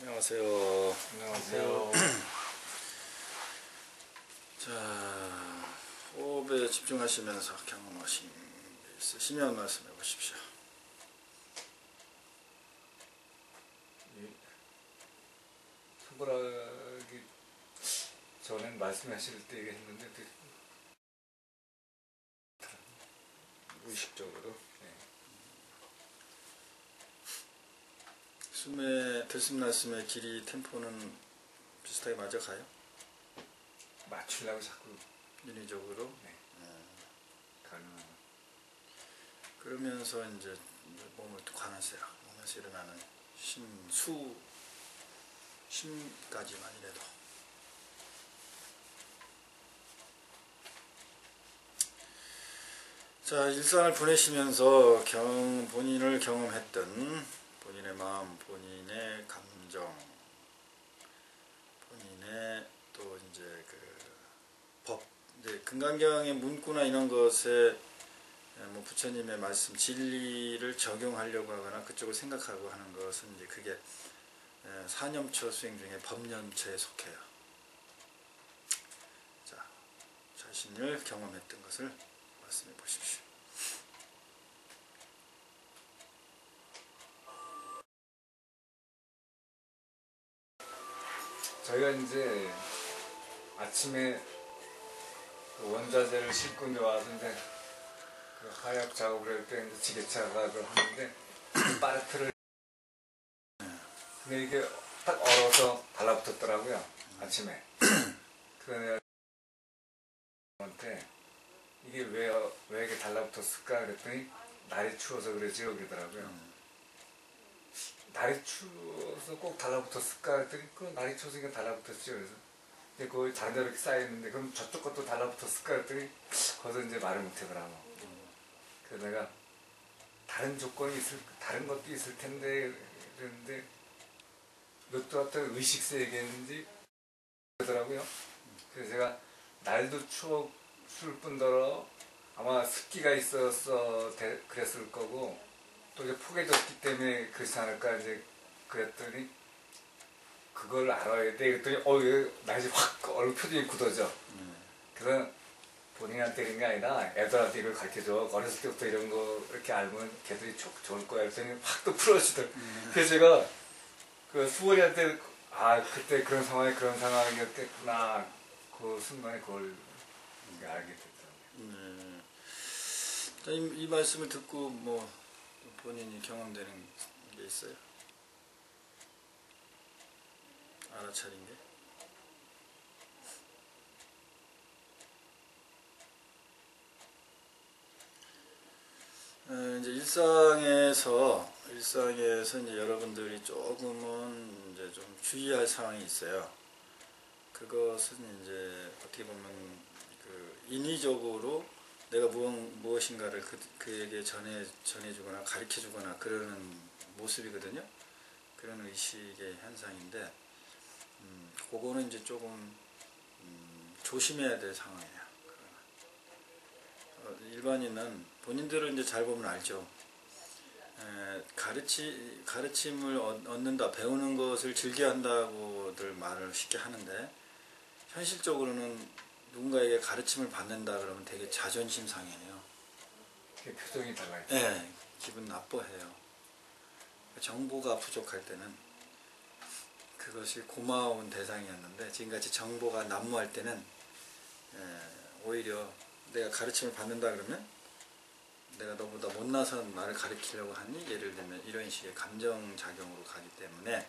안녕하세요. 안녕하세요. 자, 호흡에 집중하시면서 경험하신 게 있으시면 말씀해 보십시오. 손가락이 전엔 말씀하실 때 얘기했는데 무의식적으로. 네. 숨의 들숨날숨의 길이 템포는 비슷하게 맞아가요? 맞추려고 자꾸 인위적으로. 가능한. 그러면서 이제 몸을 또 가면서요. 몸에서 일어나는 심까지만이라도. 자, 일상을 보내시면서 본인을 경험했던 본인의 마음, 본인의 감정, 본인의 또 이제 이제 금강경의 문구나 이런 것에 뭐 부처님의 말씀, 진리를 적용하려고 하거나 그쪽을 생각하고 하는 것은 이제 그게 사념처 수행 중에 법념처에 속해요. 자, 자신을 경험했던 것을 말씀해 보십시오. 저희가 이제 아침에 그 원자재를 싣고 이제 와서 이제 그 하약 작업을 할 때 이제 지게차가 그걸 하는데 파레트를 근데 이게 딱 얼어서 달라붙었더라고요. 아침에. 그래서 저한테 이게 왜 이렇게 달라붙었을까 그랬더니 날이 추워서 그러지 그러더라고요. 날이 추워서 꼭 달라붙었을까 그랬더니 그 날이 추워서 이게 달라붙었죠. 그래서 근데 거기 다른 데로 이렇게 쌓여있는데 그럼 저쪽 것도 달라붙었을까 그랬더니 거기서 이제 말을 못하더라고. 그래서 내가 다른 것도 있을 텐데 그랬는데 이것도 어떤 의식세 얘기했는지 그러더라고요. 그래서 제가 날도 추웠을 뿐더러 아마 습기가 있어서 그랬을 거고 또 이제 포개졌기 때문에 그렇지 않을까 이제 그랬더니 그걸 알아야 돼 그랬더니 날이 확 얼굴 표정이 굳어져. 그래서 본인한테 그런 게 아니라 애들한테 이걸 가르쳐줘. 어렸을 때부터 이런 거 이렇게 알면 걔들이 좋을 거야. 그랬더니 확 또 풀어지더라고. 그래서 제가 그 수월이한테 그때 그런 상황이었겠구나. 그 순간에 그걸 알게 됐더라고요. 이 말씀을 듣고 뭐 본인이 경험되는 게 있어요? 알아차린 게? 이제 일상에서 이제 여러분들이 조금은 이제 좀 주의할 상황이 있어요. 그것은 이제 어떻게 보면 그 인위적으로 내가 무엇인가를 그에게 전해주거나 가르쳐주거나 그러는 모습이거든요. 그런 의식의 현상인데, 그거는 이제 조금 조심해야 될 상황이에요. 일반인은 본인들은 이제 잘 보면 알죠. 가르침을 얻는다, 배우는 것을 즐겨한다고들 말을 쉽게 하는데, 현실적으로는 누군가에게 가르침을 받는다 그러면 되게 자존심 상해요. 표정이 달라요. 네, 기분 나빠해요. 정보가 부족할 때는 그것이 고마운 대상이었는데 지금같이 정보가 난무할 때는 오히려 내가 가르침을 받는다 그러면 내가 너보다 못나서 나를 가르치려고 하니, 예를 들면 이런 식의 감정작용으로 가기 때문에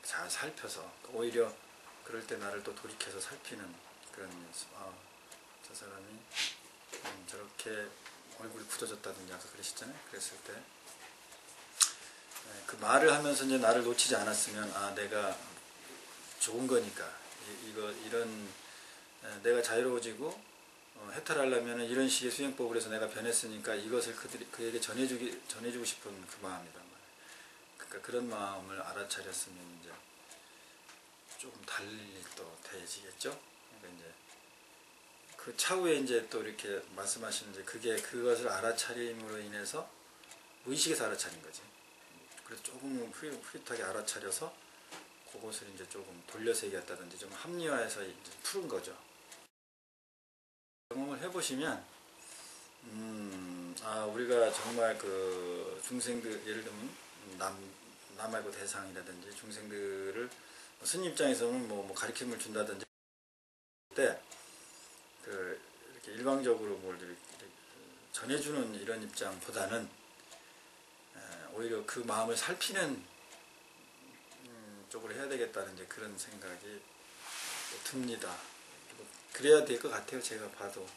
잘 살펴서 오히려 그럴 때 나를 또 돌이켜서 살피는 그런 저 사람이 저렇게 얼굴이 굳어졌다든지 아까 그러셨잖아요. 그랬을 때 그 말을 하면서 이제 나를 놓치지 않았으면 내가 좋은 거니까 이런 내가 자유로워지고 해탈하려면 이런 식의 수행법을 해서 내가 변했으니까 이것을 그에게 전해주고 싶은 그 마음이란 말이에요. 그러니까 그런 마음을 알아차렸으면 이제 조금 달리 또 돼지겠죠. 그러니까 이제 그 차후에 이제 또 이렇게 말씀하시는 이제 그것을 알아차림으로 인해서 무의식에서 알아차린 거지. 그래서 조금 흐릿하게 알아차려서 그것을 이제 조금 돌려서 얘기했다든지 좀 합리화해서 이제 푸는 거죠. 경험을 해보시면 우리가 정말 그 중생들, 예를 들면 남 말고 대상이라든지 중생들을 스님 입장에서는 뭐 가르침을 준다든지 때 그 이렇게 일방적으로 뭘 이렇게 전해주는 이런 입장보다는 오히려 그 마음을 살피는 쪽으로 해야 되겠다는 이제 그런 생각이 듭니다. 그래야 될 것 같아요, 제가 봐도.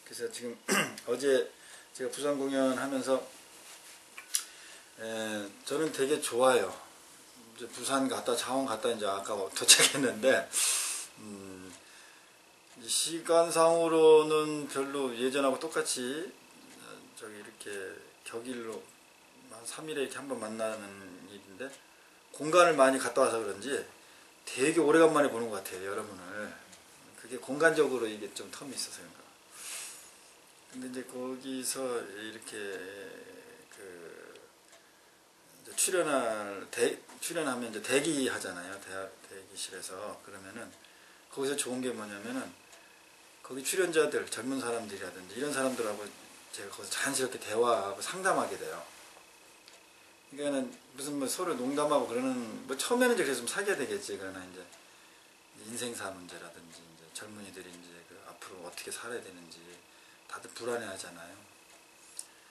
그래서 지금 어제 제가 부산 공연하면서 저는 되게 좋아요. 이제 부산 갔다 창원 갔다 이제 아까 도착했는데 시간상으로는 별로 예전하고 똑같이 저기 이렇게 격일로 한 3일에 이렇게 한번 만나는 일인데 공간을 많이 갔다 와서 그런지 되게 오래간만에 보는 것 같아요, 여러분을. 그게 공간적으로 이게 좀 텀이 있어서 그런가. 근데 이제 거기서 이렇게 그 이제 출연하면 이제 대기하잖아요, 대기실에서. 그러면은 거기서 좋은 게 뭐냐면은 거기 출연자들, 젊은 사람들이라든지 이런 사람들하고 제가 거기서 자연스럽게 대화하고 상담하게 돼요. 그러니까는 무슨 뭐 서로 농담하고 그러는, 뭐 처음에는 이제 그래서 좀 사귀어야 되겠지. 그러나 이제 인생사 문제라든지 이제 젊은이들이 이제 그 앞으로 어떻게 살아야 되는지 다들 불안해 하잖아요.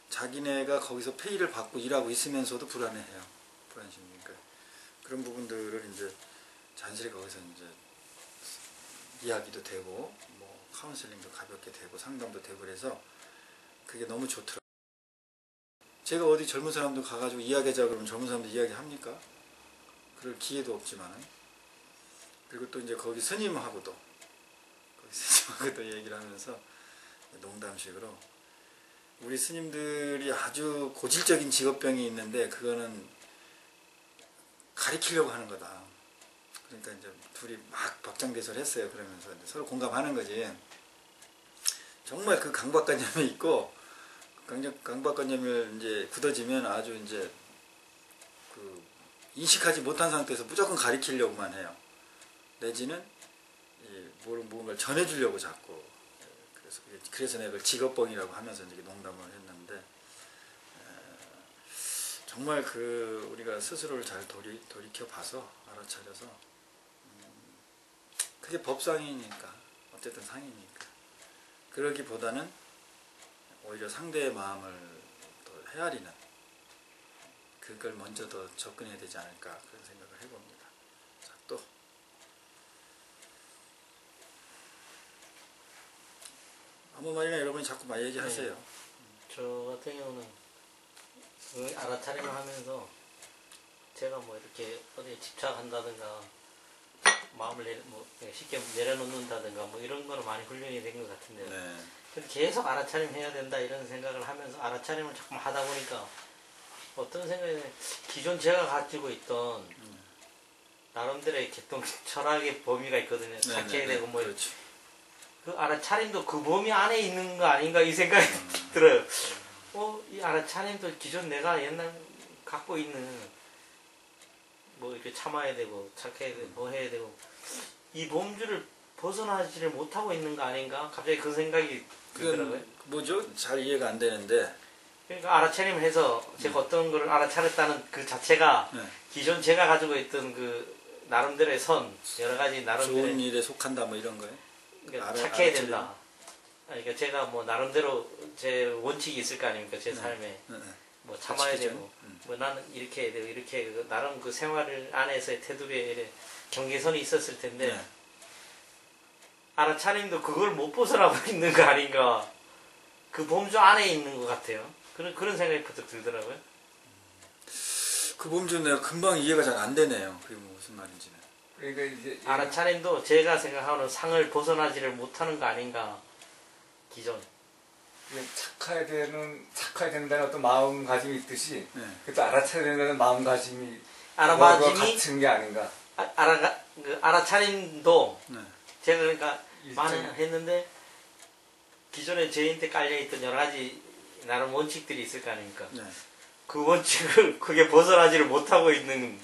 자기네가 거기서 페이를 받고 일하고 있으면서도 불안해해요. 불안심이니까. 그런 부분들을 이제 자연스레 거기서 이제 이야기도 되고 뭐 카운슬링도 가볍게 되고 상담도 되고 그래서 그게 너무 좋더라고요. 제가 어디 젊은 사람들 가가지고 이야기하자 그러면 젊은 사람들 이야기합니까? 그럴 기회도 없지만은. 그리고 또 이제 거기 스님하고도 얘기를 하면서 농담식으로 우리 스님들이 아주 고질적인 직업병이 있는데 그거는 가리키려고 하는 거다. 그러니까 이제 둘이 막 박장대소를 했어요. 그러면서 이제 서로 공감하는 거지. 정말 그 강박관념이 있고 강박관념을 이제 굳어지면 아주 이제 그 인식하지 못한 상태에서 무조건 가리키려고만 해요. 내지는 뭔가를 전해주려고 자꾸. 그래서 내가 그걸 직업병이라고 하면서 이제 농담을 했는데 정말 그 우리가 스스로를 잘 돌이켜 봐서 알아차려서 그게 법상이니까 어쨌든 상이니까 그러기보다는 오히려 상대의 마음을 더 헤아리는 그걸 먼저 더 접근해야 되지 않을까 그런 생각을 해봅니다. 자, 또 아무 말이나 여러분이 자꾸 막 얘기하세요. 네. 저 같은 경우는 그 알아차림을 하면서 제가 뭐 이렇게 어디에 집착한다든가 마음을 쉽게 내려놓는다든가 뭐 이런 거는 많이 훈련이 된 것 같은데요. 네. 근데 계속 알아차림 해야 된다 이런 생각을 하면서 알아차림을 자꾸 하다 보니까 어떤 생각이 기존 제가 가지고 있던 나름대로의 개통 철학의 범위가 있거든요. 착해야 되고 뭐 그렇죠. 그 알아차림도 그 범위 안에 있는 거 아닌가 이 생각이 들어요. 이 알아차림도 기존 내가 옛날 갖고 있는 뭐 이렇게 참아야 되고 착해야 되고 뭐 해야 되고 이 범주를 벗어나지를 못하고 있는 거 아닌가 갑자기 그 생각이 들더라고요. 뭐죠? 잘 이해가 안 되는데. 그러니까 알아차림을 해서 제가 어떤 걸 알아차렸다는 그 자체가 기존 제가 가지고 있던 그 나름대로의 선 여러 가지 나름대로 좋은 일에 속한다 뭐 이런 거예요? 그러니까 착해야 된다. 그러니까 제가 뭐 나름대로 제 원칙이 있을 거 아닙니까? 제 삶에 뭐 참아야 되고 뭐 나는 이렇게 해야 되고 이렇게 해야 되고 나름 그 생활 안에서의 테두리에 경계선이 있었을 텐데 알아차림도 그걸 못 벗어나고 있는 거 아닌가. 그 범주 안에 있는 것 같아요. 그런 생각이 부쩍 들더라고요. 그 범주는 내가 금방 이해가 잘 안 되네요. 그게 무슨 말인지는. 그러니까 이제 알아차림도 제가 생각하는 상을 벗어나지를 못하는 거 아닌가. 기존. 착해야 된다는 어떤 마음가짐이 있듯이 그것도 알아차려야 된다는 마음가짐이 같은 게 아닌가. 알아차림도 제가 그러니까 많이 했는데 기존에 저희한테 깔려있던 여러 가지 나름 원칙들이 있을 거 아닙니까? 그 원칙을 크게 벗어나지를 못하고 있는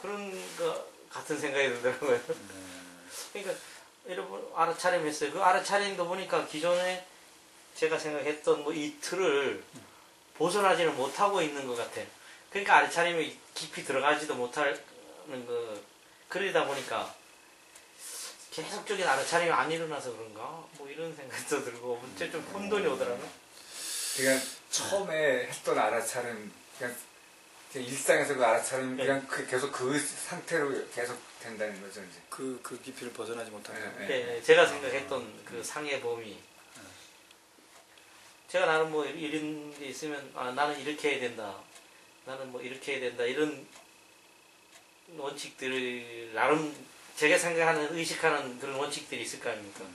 그런 거 같은 생각이 들더라고요. 그러니까 여러분 알아차림했어요. 그 알아차림도 보니까 기존에 제가 생각했던 뭐 이 틀을 벗어나지는 못하고 있는 것 같아요. 그러니까 알아차림이 깊이 들어가지도 못하는 거 그러다 보니까 계속적인 알아차림이 안 일어나서 그런가 뭐 이런 생각도 들고 문제 좀 혼돈이 오더라고요. 그냥 처음에 했던 알아차림 그냥 일상에서 그 알아차림 그냥 계속 그 상태로 계속 된다는 거죠 이제. 그 깊이를 벗어나지 못한다. 네, 제가 생각했던 그 상의 범위. 제가 나는 뭐 이런 게 있으면 나는 이렇게 해야 된다. 나는 뭐 이렇게 해야 된다. 이런 원칙들을 나름 제가 생각하는 의식하는 그런 원칙들이 있을 거 아닙니까?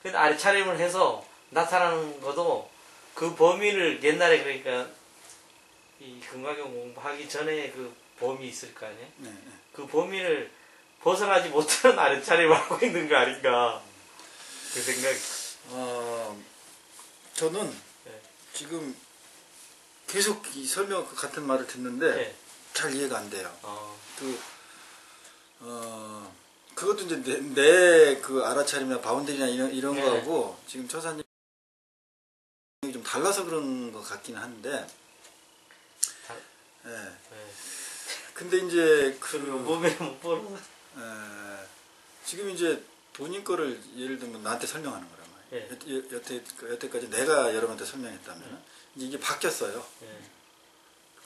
근데 알아차림을 해서 나타나는 것도 그 범위를 옛날에 그러니까 이 근각경 공부하기 전에 그 범위 있을 거 아니에요? 네. 그 범위를 벗어나지 못하는 알아차림을 하고 있는 거 아닌가 그 생각이. 저는 네. 지금 계속 이 설명 같은 말을 듣는데 네. 잘 이해가 안 돼요. 그것도 이제 내 그 알아차림이나 바운드리나 이런 네. 거하고 지금 처사님이 좀 달라서 그런 것 같긴 한데. 예. 네. 근데 이제 몸에 못 보는. 지금 이제 본인 거를 예를 들면 나한테 설명하는 거란 말이에요. 네. 여태까지 내가 여러분한테 설명했다면 이제 이게 바뀌었어요. 네.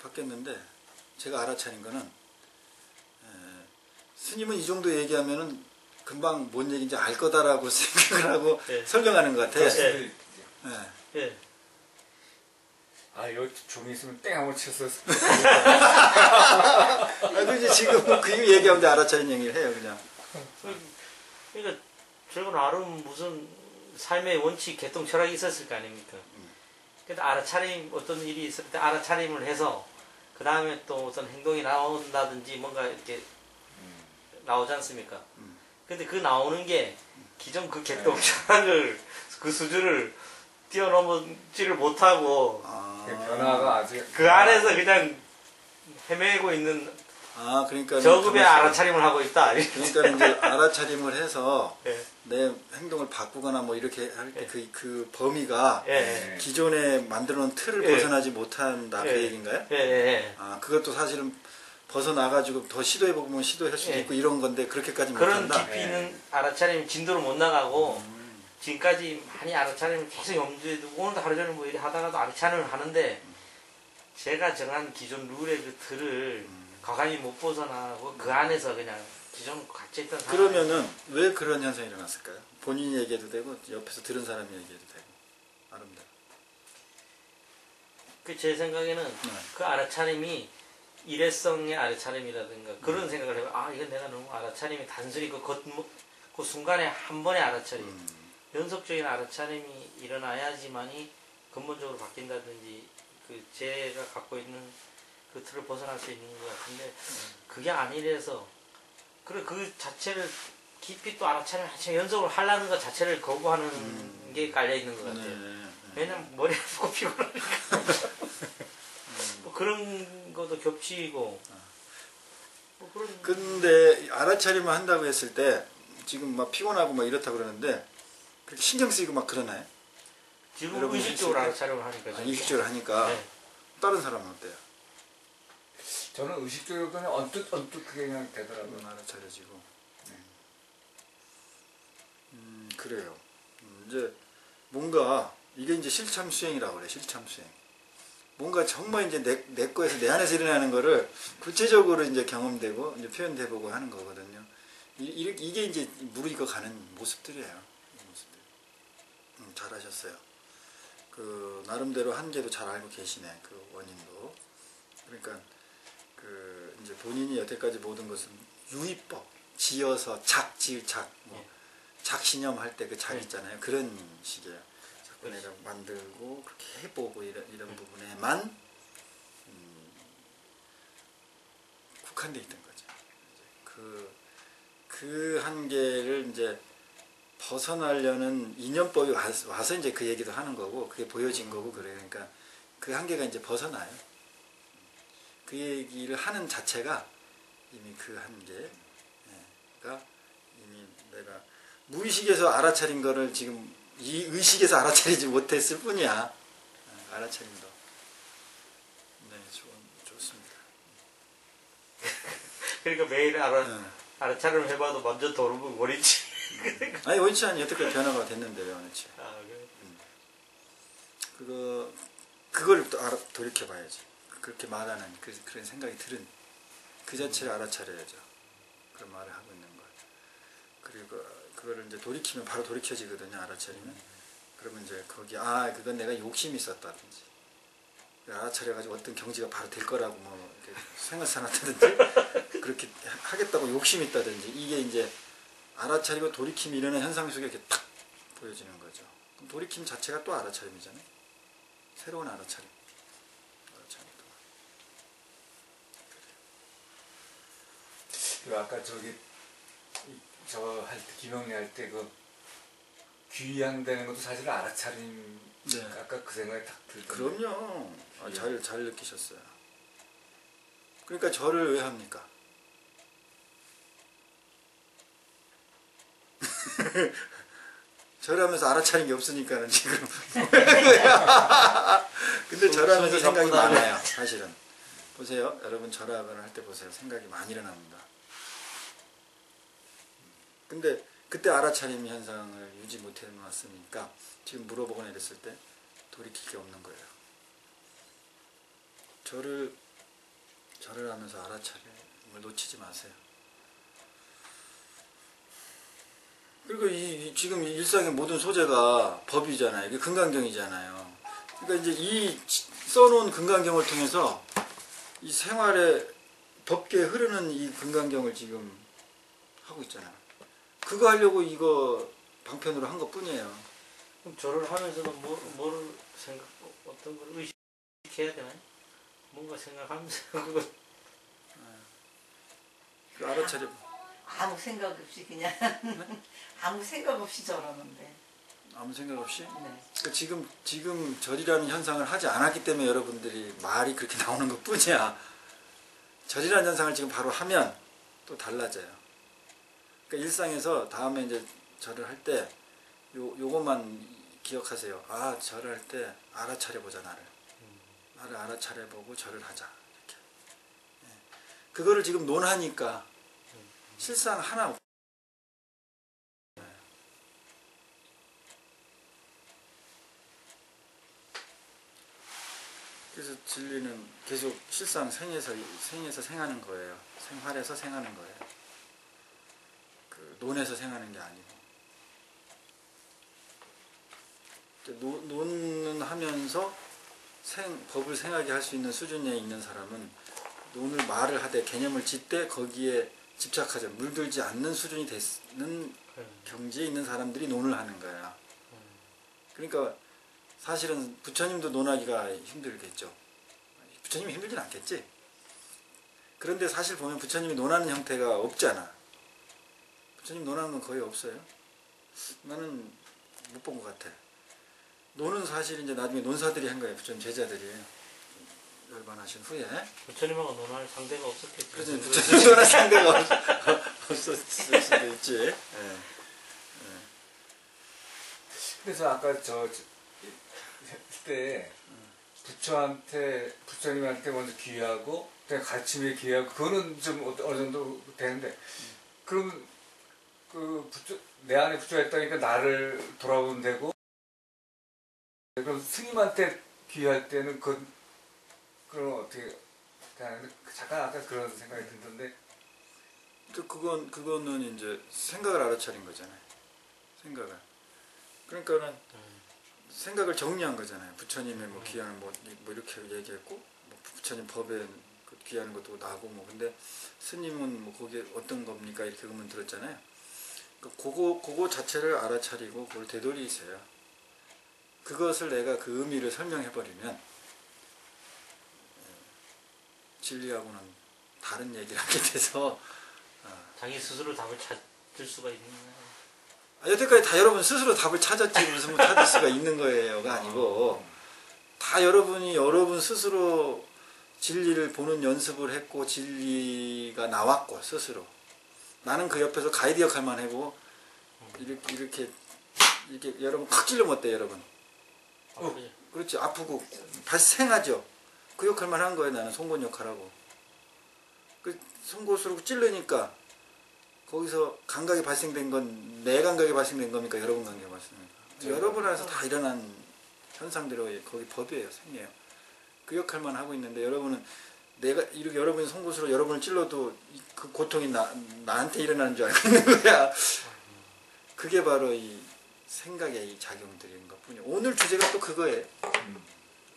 바뀌었는데 제가 알아차린 거는 스님은 이 정도 얘기하면은 금방 뭔 얘기인지 알 거다라고 생각을 하고 네. 설명하는 것 같아. 네. 예. 네. 아, 요 종이 있으면 땡 한번 쳤어. 근데 지금 그 얘기하면 이제 알아차린 얘기를 해요, 그냥. 그러니까 저건 나름 무슨 삶의 원칙, 개통 철학이 있었을 거 아닙니까? 그래서 알아차림 어떤 일이 있을 때 알아차림을 해서 그 다음에 또 어떤 행동이 나온다든지 뭔가 이렇게 나오지 않습니까? 근데 그 나오는 게 기존 그 개통 철학을 그 수준을 뛰어넘지를 못하고 변화가 아직 그 안에서 그냥 헤매고 있는 그러니까 저급의 알아차림을 하고 있다. 그러니까 이제 알아차림을 해서 예. 내 행동을 바꾸거나 뭐 이렇게 할 때 그 범위가 예. 기존에 만들어 놓은 틀을 예. 벗어나지 못한다 그 얘기인가요? 예. 그것도 사실은 벗어나가지고 더 시도해보면 시도할 수도 예. 있고 이런 건데 그렇게까지 그런 못한다. 깊이 있는 알아차림 진도를 못 나가고 지금까지 많이 알아차림을 계속 염두에 두고 오늘도 하루 종일 뭐 이래 하다가도 알아차림을 하는데 제가 정한 기존 룰의 그 틀을 과감히 못 벗어나고 그 안에서 그냥 기존 갇혀있던 그러면은 왜 그런 현상이 일어났을까요? 본인이 얘기해도 되고 옆에서 들은 사람이 얘기해도 되고 아름다워. 제 생각에는 그 알아차림이 일회성의 알아차림이라든가 그런 생각을 해요. 이건 내가 너무 알아차림이 단순히 그 순간에 한 번의 알아차림 연속적인 알아차림이 일어나야지만이 근본적으로 바뀐다든지 그 제가 갖고 있는 그 틀을 벗어날 수 있는 것 같은데 그게 아니래서 그 자체를 깊이 또 알아차림 연속으로 하려는 것 자체를 거부하는 게 깔려 있는 것 같아요. 왜냐면 머리가 아프고 피곤하니까 뭐 그런 것도 겹치고 뭐 그런. 근데 알아차림을 한다고 했을 때 지금 막 피곤하고 막 이렇다 그러는데 그렇게 신경 쓰이고 막 그러나요? 지금 의식적으로 알아차림을 하니까. 의식적으로 하니까. 네. 다른 사람은 어때요? 저는 의식적으로 그냥 언뜻 그게 그냥 되더라고요. 알아차려지고. 그래요. 이제 뭔가 이게 이제 실참 수행이라고 그래. 실참 수행. 뭔가 정말 이제 내 거에서 내 안에서 일어나는 거를 구체적으로 이제 경험되고 이제 표현돼보고 하는 거거든요. 이게 이제 무르익어 가는 모습들이에요. 이 모습들. 잘하셨어요. 그 나름대로 한계도 잘 알고 계시네. 그 원인도. 그러니까 그 이제 본인이 여태까지 모든 것은 유의법, 지어서 지을 뭐 작신념 할 때 그 작 있잖아요. 그런 식이에요. 자꾸 내가 만들고 그렇게 해보고 이런 부분에만 국한돼 있던 거죠. 그 한계를 이제 벗어나려는 인연법이 와서 이제 그 얘기도 하는 거고 그게 보여진 거고 그래. 그러니까 그 한계가 이제 벗어나요. 그 얘기를 하는 자체가 이미 그 한계가 이미 내가 무의식에서 알아차린 거를 지금 이 의식에서 알아차리지 못했을 뿐이야. 알아차림도. 네, 좋습니다. 그러니까 매일 알아차림을 해봐도 먼저 도르면 원인치. 아니 원치 않니 여태까지 변화가 됐는데요, 원치. 아, 그래. 그걸 또 돌이켜봐야지. 그렇게 말하는 그런 생각이 들은 그 자체를 알아차려야죠. 그런 말을 하고 있는 걸. 그리고 그거를 이제 돌이키면 바로 돌이켜지거든요. 알아차리면. 그러면 이제 거기 그건 내가 욕심이 있었다든지 알아차려가지고 어떤 경지가 바로 될 거라고 뭐 이렇게 생각해놨다든지 그렇게 하겠다고 욕심이 있다든지 이게 이제 알아차리고 돌이킴이 일어나는 현상 속에 이렇게 탁 보여지는 거죠. 그럼 돌이킴 자체가 또 알아차림이잖아요. 새로운 알아차림. 그리고 아까 저 할 때 김영리 할 때 그 귀향되는 것도 사실 알아차림. 네. 아까 그 생각이 딱 들던데. 그럼요. 잘 느끼셨어요. 그러니까 절을 왜 합니까? 절하면서 알아차린 게 없으니까는 지금. 근데 절하면서 생각이 많아요. 사실은. 보세요. 여러분 절하거나 할 때 보세요. 생각이 많이 일어납니다. 근데 그때 알아차림 현상을 유지 못해놨으니까 지금 물어보거나 이랬을 때 돌이킬 게 없는 거예요. 절을 하면서 알아차림을 놓치지 마세요. 그리고 지금 일상의 모든 소재가 법이잖아요. 이게 금강경이잖아요. 그러니까 이제 이 써놓은 금강경을 통해서 이 생활에 덥게 흐르는 이 금강경을 지금 하고 있잖아요. 그거 하려고 이거 방편으로 한 것 뿐이에요. 그럼 절을 하면서도 뭐를 어떤 걸 의식해야 되나요? 뭔가 생각하면서 그걸 알아차려. 아무 생각 없이 그냥 아무 생각 없이 저러는데. 아무 생각 없이? 네. 그러니까 지금 절이라는 현상을 하지 않았기 때문에 여러분들이 말이 그렇게 나오는 것 뿐이야. 절이라는 현상을 지금 바로 하면 또 달라져요. 그러니까 일상에서 다음에 이제 절을 할 때 요것만 기억하세요. 절을 할 때 알아차려보자 나를 알아차려보고 절을 하자 이렇게. 그거를 지금 논하니까 실상 하나 없. 그래서 진리는 계속 실상 생에서 생하는 거예요. 생활에서 생하는 거예요. 그 논에서 생하는 게 아니고. 논은 하면서 법을 생하게 할 수 있는 수준에 있는 사람은 논을 말을 하되 개념을 짓되 거기에 집착하지 물들지 않는 수준이 되는 경지에 있는 사람들이 논을 하는 거야. 그러니까 사실은 부처님도 논하기가 힘들겠죠. 부처님이 힘들진 않겠지. 그런데 사실 보면 부처님이 논하는 형태가 없잖아. 부처님 논하는 건 거의 없어요. 나는 못 본 것 같아. 논은 사실 이제 나중에 논사들이 한 거예요. 부처님 제자들이 열반하신 후에. 부처님하고 논할 상대가 없었겠죠. 그렇지. 부처님 논할 상대가 없었을 수도 있지. 네. 그래서 아까 그때 부처님한테 먼저 귀하고 가르침에 귀하고 그거는 좀 어느 정도 되는데 그럼 내 안에 부처가 있다니까 나를 돌아보면 되고 그럼 스님한테 귀할 때는 그럼 어떻게 잠깐 아까 그런 생각이 들던데 그거는 이제 생각을 알아차린 거잖아요. 생각을. 그러니까는 생각을 정리한 거잖아요. 부처님의 뭐 귀하는 뭐 이렇게 얘기했고 뭐 부처님 법에 귀하는 것도 나고 뭐 근데 스님은 뭐 거기에 어떤 겁니까 이렇게 의문 들었잖아요. 그거 자체를 알아차리고 그걸 되돌리세요. 그것을 내가 그 의미를 설명해 버리면 진리하고는 다른 얘기를 하게 돼서 자기 스스로 답을 찾을 수가 있는 거예요. 여태까지 다 여러분 스스로 답을 찾았지 무슨 뭐 찾을 수가 있는 거예요가 아니고 다 다 여러분이 여러분 스스로 진리를 보는 연습을 했고 진리가 나왔고 스스로 나는 그 옆에서 가이드 역할만 하고 이렇게 여러분 콱 찔러 못돼 여러분. 그래. 그렇지 아프고 발생하죠. 그 역할만 한 거예요. 나는 송곳 역할하고. 그 송곳으로 찔르니까 거기서 감각이 발생된 건 내 감각이 발생된 겁니까? 여러분 감각이 발생된 겁니까? 여러분 안에서 다 일어난 현상대로 거기 법이에요. 생이에요. 그 역할만 하고 있는데 여러분은 내가 이렇게 여러분이 송곳으로 여러분을 찔러도 그 고통이 나한테 일어나는 줄 알고 있는 거야. 그게 바로 이 생각의 이 작용들인 것뿐이에요. 오늘 주제가 또 그거예요.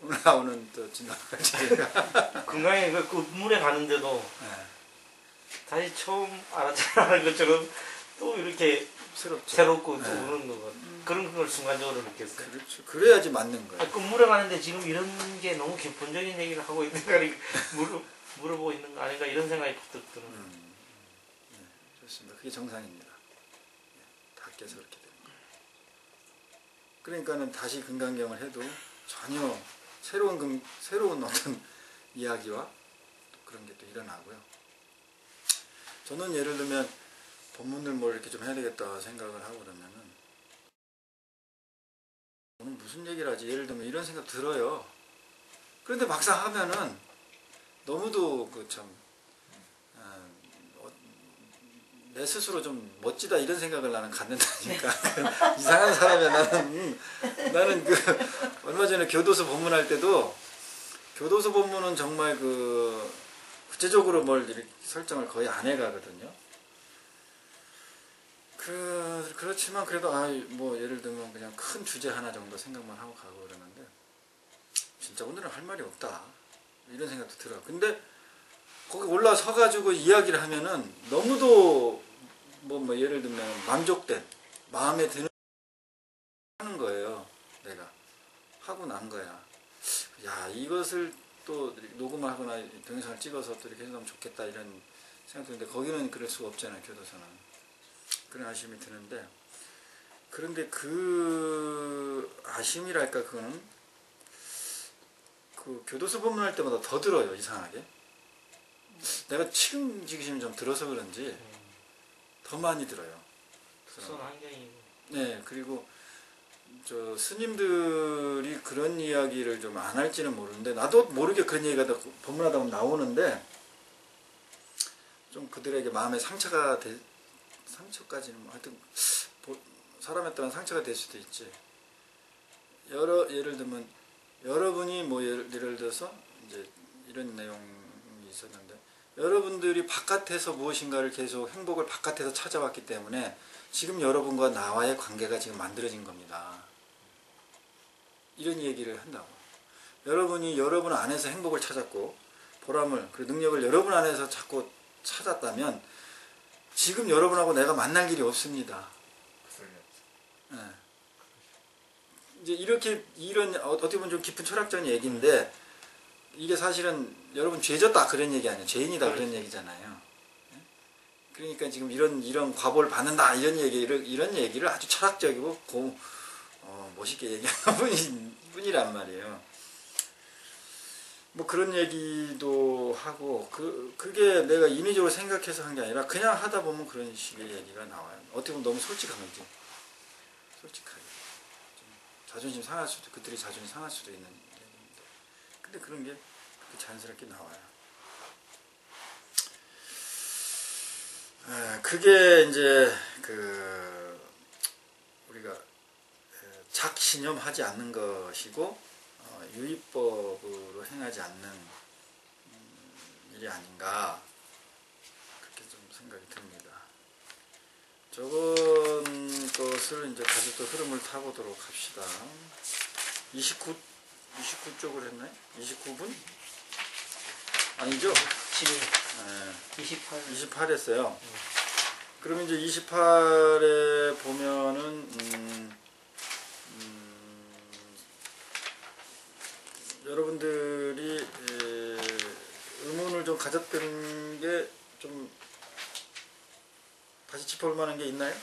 오늘 나오는 또 지나갈 주제가 건강에 그 물에 가는데도 네. 다시 처음 알았다는 것처럼 또 이렇게 새롭죠. 새롭고 또 네. 오는 거 그런 걸 순간적으로 느꼈어요. 그렇죠. 그래야지 맞는 거예요. 그 물에 가는데 지금 이런 게 너무 기본적인 얘기를 하고 있는 거 아닌가 물어보고 있는 거 아닌가 이런 생각이 딱 들어요. 네, 좋습니다. 그게 정상입니다. 네, 다 깨서 그렇게 되는 거예요. 그러니까는 다시 금강경을 해도 전혀 새로운 어떤 이야기와 또 그런 게 또 일어나고요. 저는 예를 들면 법문을 뭘 이렇게 좀 해야 되겠다 생각을 하고 그러면은 오늘 무슨 얘기를 하지? 예를 들면 이런 생각 들어요. 그런데 막상 하면은 너무도 내 스스로 좀 멋지다 이런 생각을 나는 갖는다니까. 이상한 사람이야 나는 얼마 전에 교도소 법문할 때도 교도소 법문은 정말 구체적으로 뭘 이렇게 설정을 거의 안 해가거든요. 그렇지만 그래도 뭐 예를 들면 그냥 큰 주제 하나 정도 생각만 하고 가고 그러는데 진짜 오늘은 할 말이 없다 이런 생각도 들어요. 근데 거기 올라서 가지고 이야기를 하면은 너무도 뭐 예를 들면 만족된 마음에 드는 하는 거예요. 내가 하고 난 거야. 야 이것을 또 녹음을 하거나 동영상을 찍어서 또 이렇게 해서 좋겠다 이런 생각도 드는데 거기는 그럴 수가 없잖아요. 교도소는. 그런 아쉬움이 드는데 그런데 그 아쉬움이랄까 그거는 그 교도소 법문할 때마다 더 들어요. 이상하게. 내가 지금지기심이 좀 들어서 그런지 더 많이 들어요. 특수한 환경이고. 네, 그리고 저 스님들이 그런 이야기를 좀 안 할지는 모르는데 나도 모르게 그런 얘기가 법문하다 보면 나오는데 좀 그들에게 마음에 상처까지는 뭐 하여튼 사람에 따라 상처가 될 수도 있지. 예를 들면 여러분이 뭐 예를 들어서 이제 이런 내용이 있었는데 여러분들이 바깥에서 무엇인가를 계속 행복을 바깥에서 찾아왔기 때문에 지금 여러분과 나와의 관계가 지금 만들어진 겁니다. 이런 얘기를 한다고. 여러분이 여러분 안에서 행복을 찾았고 보람을 그리고 능력을 여러분 안에서 자꾸 찾았다면 지금 여러분하고 내가 만날 일이 없습니다. 네. 이제 이런 어떻게 보면 좀 깊은 철학적인 얘기인데 이게 사실은 여러분 죄졌다 그런 얘기 아니에요. 죄인이다 그런 얘기잖아요. 그러니까 지금 이런 과보를 받는다 이런 얘기를 아주 철학적이고 멋있게 얘기하는 뿐이란 말이에요. 뭐 그런 얘기도 하고 그게 내가 인위적으로 생각해서 한 게 아니라 그냥 하다 보면 그런 식의 얘기가 나와요. 어떻게 보면 너무 솔직하게 자존심 상할 수도 그들이 자존심 상할 수도 있는 얘기인데 근데 그런 게 그렇게 자연스럽게 나와요. 그게 이제 우리가 작신념하지 않는 것이고 유의법으로 행하지 않는 일이 아닌가 그렇게 좀 생각이 듭니다. 저번 것을 이제 다시 또 흐름을 타보도록 합시다. 29쪽을 했나요? 29분? 아니죠? 28 했어요. 그럼 이제 28에 보면은 여러분들이 의문을 좀 가졌던 게 좀 다시 짚어볼 만한 게 있나요?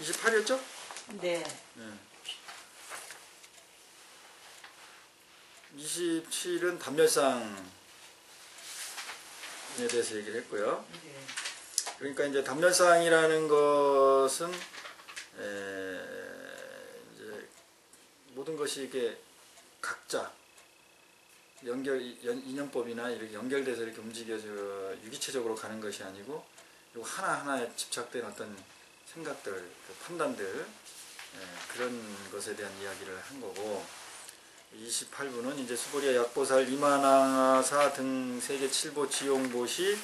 28이었죠? 네. 27은 단멸상에 대해서 얘기를 했고요. 네. 그러니까 이제 단멸상이라는 것은 이제 모든 것이 이게 각자 인연법이나 이렇게 연결돼서 이렇게 움직여서 유기체적으로 가는 것이 아니고 요 하나하나에 집착된 어떤 생각들, 그 판단들, 그런 것에 대한 이야기를 한 거고, 28부는 이제 수보리아 약보살 이만항하사 등 세계 7보 지용보시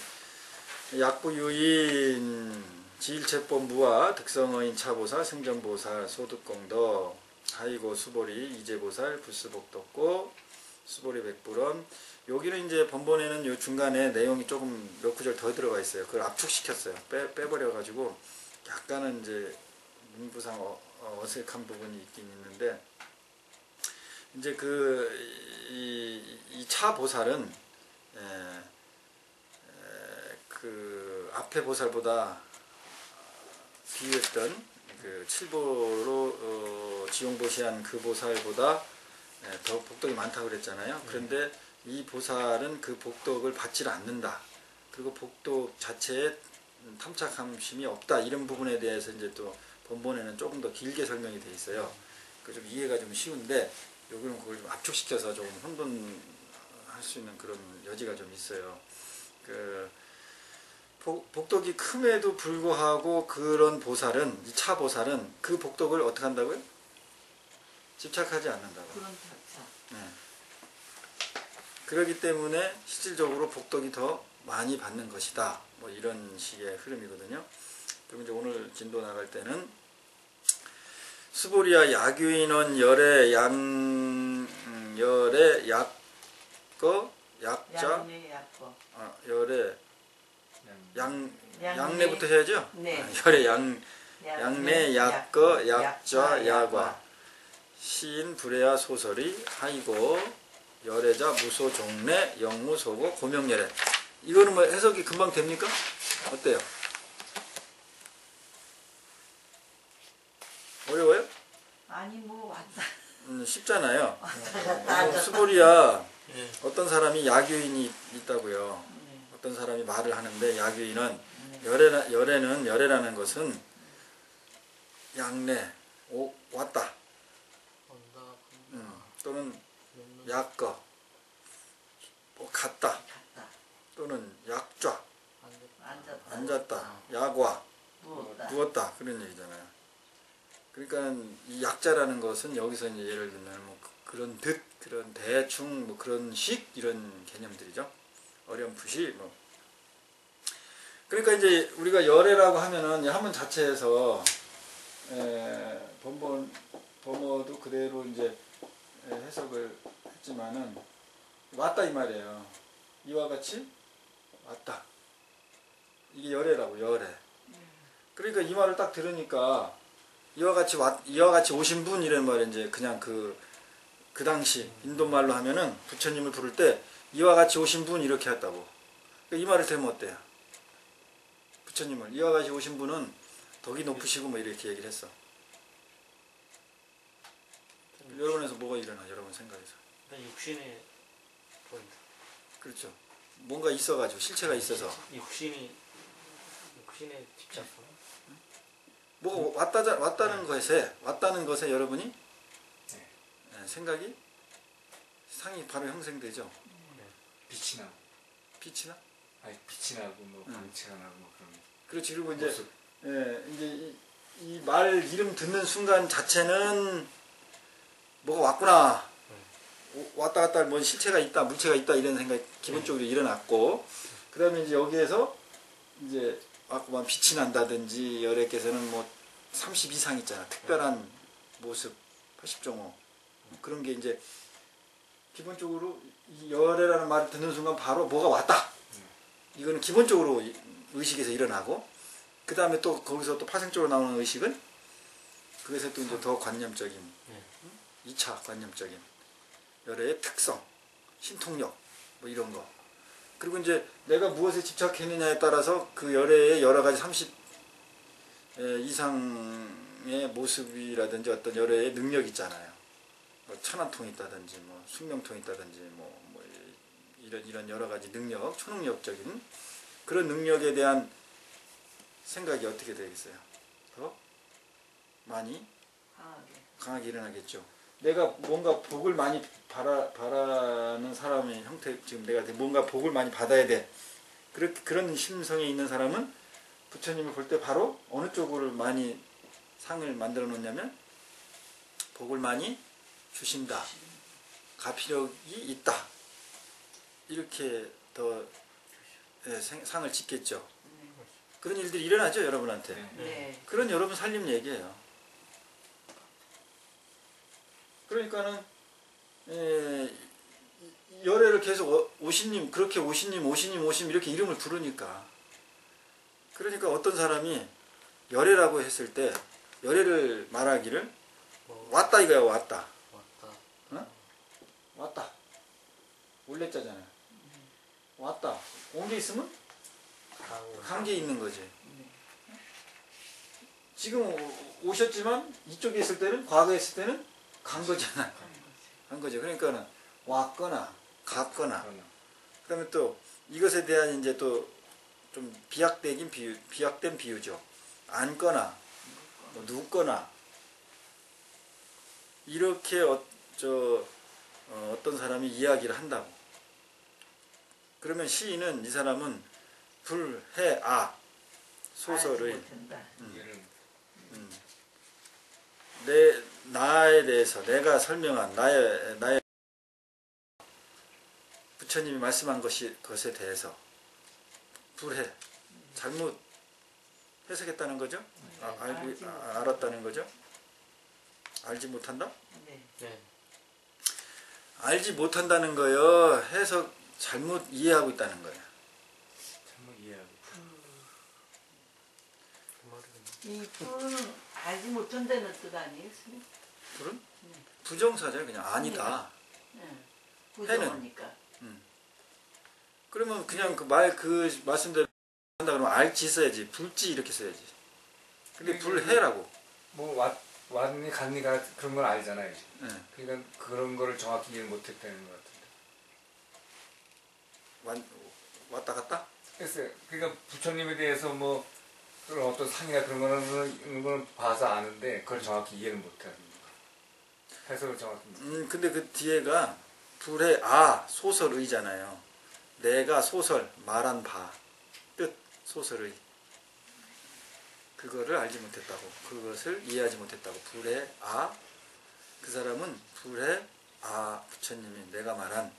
약부유인 지일체법무와 득성어인 차보살 승전보살 소득공덕 하이고 수보리 이제보살 부스복덕고 수보리 백불원. 여기는 이제 번번에는 요 중간에 내용이 조금 몇 구절 더 들어가 있어요. 그걸 압축시켰어요. 빼버려 가지고 약간은 이제 문부상 어색한 부분이 있긴 있는데, 이제 이 차보살은 그 앞에 보살보다 비유했던 그 7보로 지용보시한 그 보살보다 더 복덕이 많다고 그랬잖아요. 그런데 이 보살은 그 복덕을 받지를 않는다. 그리고 복덕 자체에 탐착함심이 없다. 이런 부분에 대해서 이제 또 본본에는 조금 더 길게 설명이 돼 있어요. 그 좀 이해가 좀 쉬운데 여기는 그걸 좀 압축시켜서 조금 혼돈할 수 있는 그런 여지가 좀 있어요. 그 복덕이 큼에도 불구하고 그런 보살은, 이 차 보살은 그 복덕을 어떻게 한다고요? 집착하지 않는다고. 그런 자차. 네. 그렇기 때문에 실질적으로 복덕이 더 많이 받는 것이다. 뭐 이런 식의 흐름이거든요. 그럼 이제 오늘 진도 나갈 때는 수보리아 야규인원 열의 열의 약거 약자 양내 약거. 열의 양내. 양내부터 해야죠. 네. 열의 양내 약거 약좌 야과 시인 불해야 소설이 하이고 열애자 무소 종래 영무 소고 고명열애. 이거는 뭐 해석이 금방 됩니까? 어때요? 어려워요? 아니 뭐 왔다. 쉽잖아요. 앉았다. 수보리아 네. 어떤 사람이 야규인이 있다고요. 네. 어떤 사람이 말을 하는데 야규인은 네. 열애라는 것은 양내 왔다. 또는 약거 갔다. 갔다. 또는 약좌 앉았다. 앉았다. 약와 누웠다. 누웠다. 그런 얘기잖아요. 그러니까 이 약자라는 것은 여기서 이제 예를 들면 뭐 그런 듯, 그런 대충, 뭐 그런 식 이런 개념들이죠. 어렴풋이 뭐. 그러니까 이제 우리가 열애라고 하면은 한문 자체에서 범어도 그대로 이제 해석을 했지만은 왔다 이 말이에요. 이와 같이 왔다. 이게 열애라고, 열애. 그러니까 이 말을 딱 들으니까 이와 같이 오신 분 이런 말이 이제 그냥 그 당시 인도말로 하면은 부처님을 부를 때 이와 같이 오신 분 이렇게 했다고. 그러니까 이 말을 들으면 어때요? 부처님을 이와 같이 오신 분은 덕이 높으시고 뭐 이렇게 얘기를 했어. 여러분에서 뭐가 일어나? 여러분 생각에서. 육신에 보인다. 그렇죠. 뭔가 있어가지고 실체가 있어서. 육신에 집착. 뭐가 왔다는 것에 여러분이 생각이 상이 바로 형성되죠. 빛이 나고. 빛이 나? 아니 빛이 나고 뭐 광채가 나고 뭐 그런. 그렇지. 그리고 이제 모습. 이제 이 말 이름 듣는 순간 자체는 뭐가 왔구나. 왔다 갔다 뭐 실체가 있다, 물체가 있다 이런 생각이 기본적으로 일어났고, 그 다음에 이제 여기에서 이제 왔구만 빛이 난다든지 열애께서는 뭐 30 이상 있잖아. 특별한 모습, 80종호. 그런 게 이제 기본적으로 이 열애라는 말을 듣는 순간 바로 뭐가 왔다. 이거는 기본적으로 의식에서 일어나고, 그 다음에 또 거기서 또 파생적으로 나오는 의식은 그것에 또 이제 더 관념적인 2차 관념적인 열애의 특성, 신통력 뭐 이런 거. 그리고 이제 내가 무엇에 집착했느냐에 따라서 그 열애의 여러 가지 30 이상의 모습이라든지 어떤 열애의 능력이 있잖아요. 뭐 천안통이 있다든지 뭐 숙명통이 있다든지 뭐 이런 여러 가지 능력, 초능력적인 그런 능력에 대한 생각이 어떻게 되겠어요? 더 많이 강하게 일어나겠죠. 내가 뭔가 복을 많이 바라는 사람의 형태, 지금 내가 뭔가 복을 많이 받아야 돼. 그런 심성에 있는 사람은 부처님을 볼 때 바로 어느 쪽으로 많이 상을 만들어 놓냐면 복을 많이 주신다. 가피력이 있다. 이렇게 더 상을 짓겠죠. 그런 일들이 일어나죠, 여러분한테. 네. 그런 여러분 살림 얘기예요. 그러니까는 열애를 계속 오신님 그렇게 오신님 이렇게 이름을 부르니까 그러니까 어떤 사람이 열애라고 했을 때 열애를 말하기를 왔다 이거야. 왔다. 어? 왔다. 올레자잖아요. 왔다. 온 게 있으면 간 게 있는 거지. 지금 오셨지만 이쪽에 있을 때는 과거에 있을 때는 간 거잖아요. 간 거죠. 그러니까는 왔거나 갔거나 그다음에 또 이것에 대한 이제 또 좀 비약된 비유죠. 앉거나 뭐 눕거나 이렇게 어떤 사람이 이야기를 한다고. 그러면 시인은 이 사람은 불해아 소설의 나에 대해서 내가 설명한 나의 부처님이 말씀한 것에 대해서 불해 잘못 해석했다는 거죠? 알았다는 거죠? 알지 못한다? 네. 알지 못한다는 거요. 해석 잘못 이해하고 있다는 거예요. 잘못 이해하고. 이 불은 알지 못한다는 뜻 아니에요? 스님? 불은 부정사죠. 그냥 아니다. 부정하니까. 그러면 그냥 그 말씀대로 한다 그러면 알지 써야지. 불지 이렇게 써야지. 근데 불해라고. 뭐 왔니 갔니가 그런 걸 알잖아요. 네. 그러니까 그런 거를 정확히 이해 못했다는 것 같은데. 왔다 갔다? 글쎄, 그러니까 부처님에 대해서 뭐 그런 어떤 상이나 그런 거는 봐서 아는데 그걸 정확히 이해를 못하는 거야. 해석을 정확히 못. 근데 그 뒤에가 불해 소설의잖아요. 내가 소설 말한 바 뜻 소설의 그거를 알지 못했다고. 그것을 이해하지 못했다고. 불해 그 사람은 불해 부처님이 내가 말한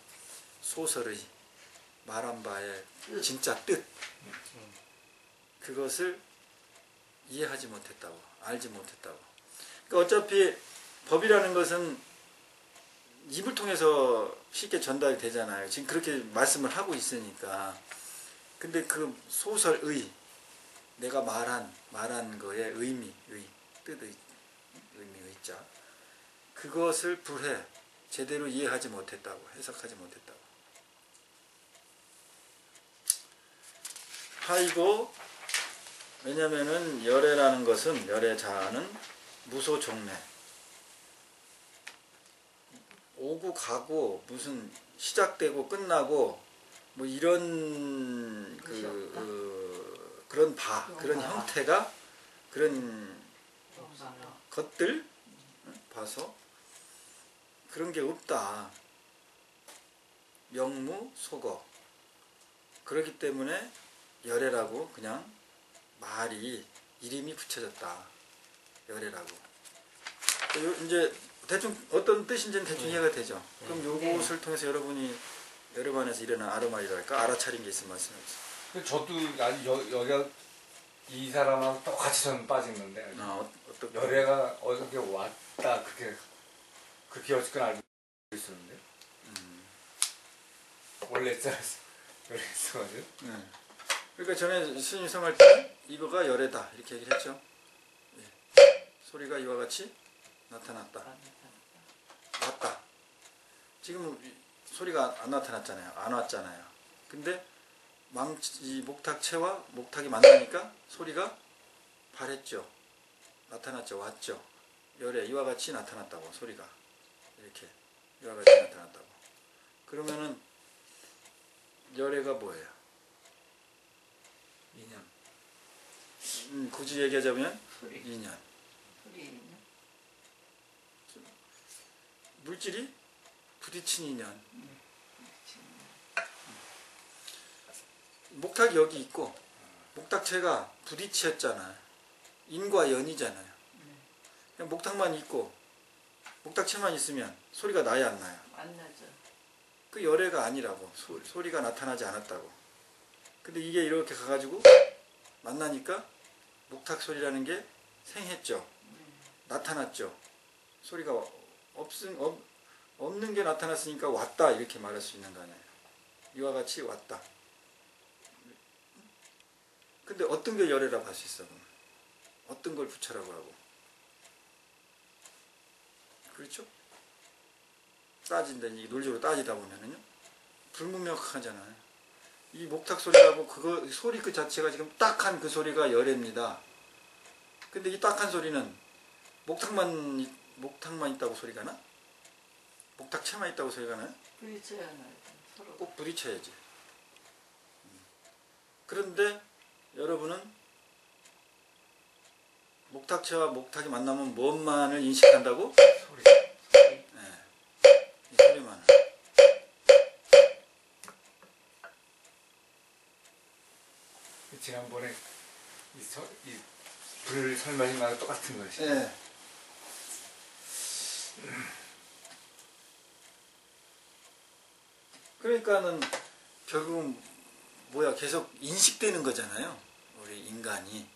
소설의 말한 바의 진짜 뜻 그것을 이해하지 못했다고. 알지 못했다고. 그러니까 어차피 법이라는 것은 입을 통해서 쉽게 전달이 되잖아요. 지금 그렇게 말씀을 하고 있으니까. 근데 그 소설의 내가 말한 거의 뜻의 의미 의자 그것을 불해 제대로 이해하지 못했다고. 해석하지 못했다고. 하이고 왜냐면은 열애라는 것은 열애자는 무소종래 오고 가고 무슨 시작되고 끝나고 뭐 이런 그런 그런 형태가 그런 것들 봐서 그런 게 없다. 명무소거 그렇기 때문에 열애라고 그냥 이름이 붙여졌다. 열애라고. 이제 대충 어떤 뜻인지는 대충 이해가 되죠. 그럼 요것을 통해서 여러분이 여러분 안에서 일어난 아르마리랄까 알아차린 게 있으면 말씀해 주세요. 저도 아직 여기가 이 사람하고 똑같이 저는 빠졌는데 어떻게 열애가 어떻게 왔다 그렇게 어쨌건 알고 있었는데 원래 열애 있어가지고. 그러니까 전에 스님 성할 때 이거가 열애다 이렇게 얘기를 했죠. 소리가 이와 같이 나타났다. 왔다. 지금 소리가 안 나타났잖아요. 안 왔잖아요. 근데 이 목탁체와 목탁이 만나니까 소리가 발했죠. 나타났죠. 왔죠. 열애 이와 같이 나타났다고 소리가 이렇게 이와 같이 나타났다고. 그러면은 열애가 뭐예요? 인연. 굳이 얘기하자면 소리. 인연. 소리. 물질이 부딪힌 인연. 목탁이 여기 있고 목탁체가 부딪혔잖아요. 인과 연이잖아요. 그냥 목탁만 있고 목탁체만 있으면 소리가 나야 안 나요? 안 나죠. 그 열애가 아니라고. 소리가 나타나지 않았다고. 근데 이게 이렇게 가가지고 만나니까 목탁 소리라는 게 생했죠. 나타났죠. 소리가 없는 게 나타났으니까 왔다 이렇게 말할 수 있는 거 아니에요. 이와 같이 왔다. 근데 어떤 게 열애라고 할 수 있어? 그럼? 어떤 걸 부처라고 하고? 그렇죠? 따진다. 이 논리적으로 따지다 보면은요. 불문명확하잖아요. 이 목탁 소리라고 그거 소리 그 자체가 지금 딱한 그 소리가 열애입니다. 근데 이 딱한 소리는 목탁만 있다고 소리가 나? 목탁체만 있다고 소리가 나요? 부딪혀야 나요. 서로. 꼭 부딪혀야지. 그런데 여러분은 목탁체와 목탁이 만나면 뭔만을 인식한다고? 소리. 네. 이 소리만을. 지난번에 이 불 설명인 거랑 똑같은 것이. 네. 그러니까는 결국은 뭐야 계속 인식되는 거잖아요. 우리 인간이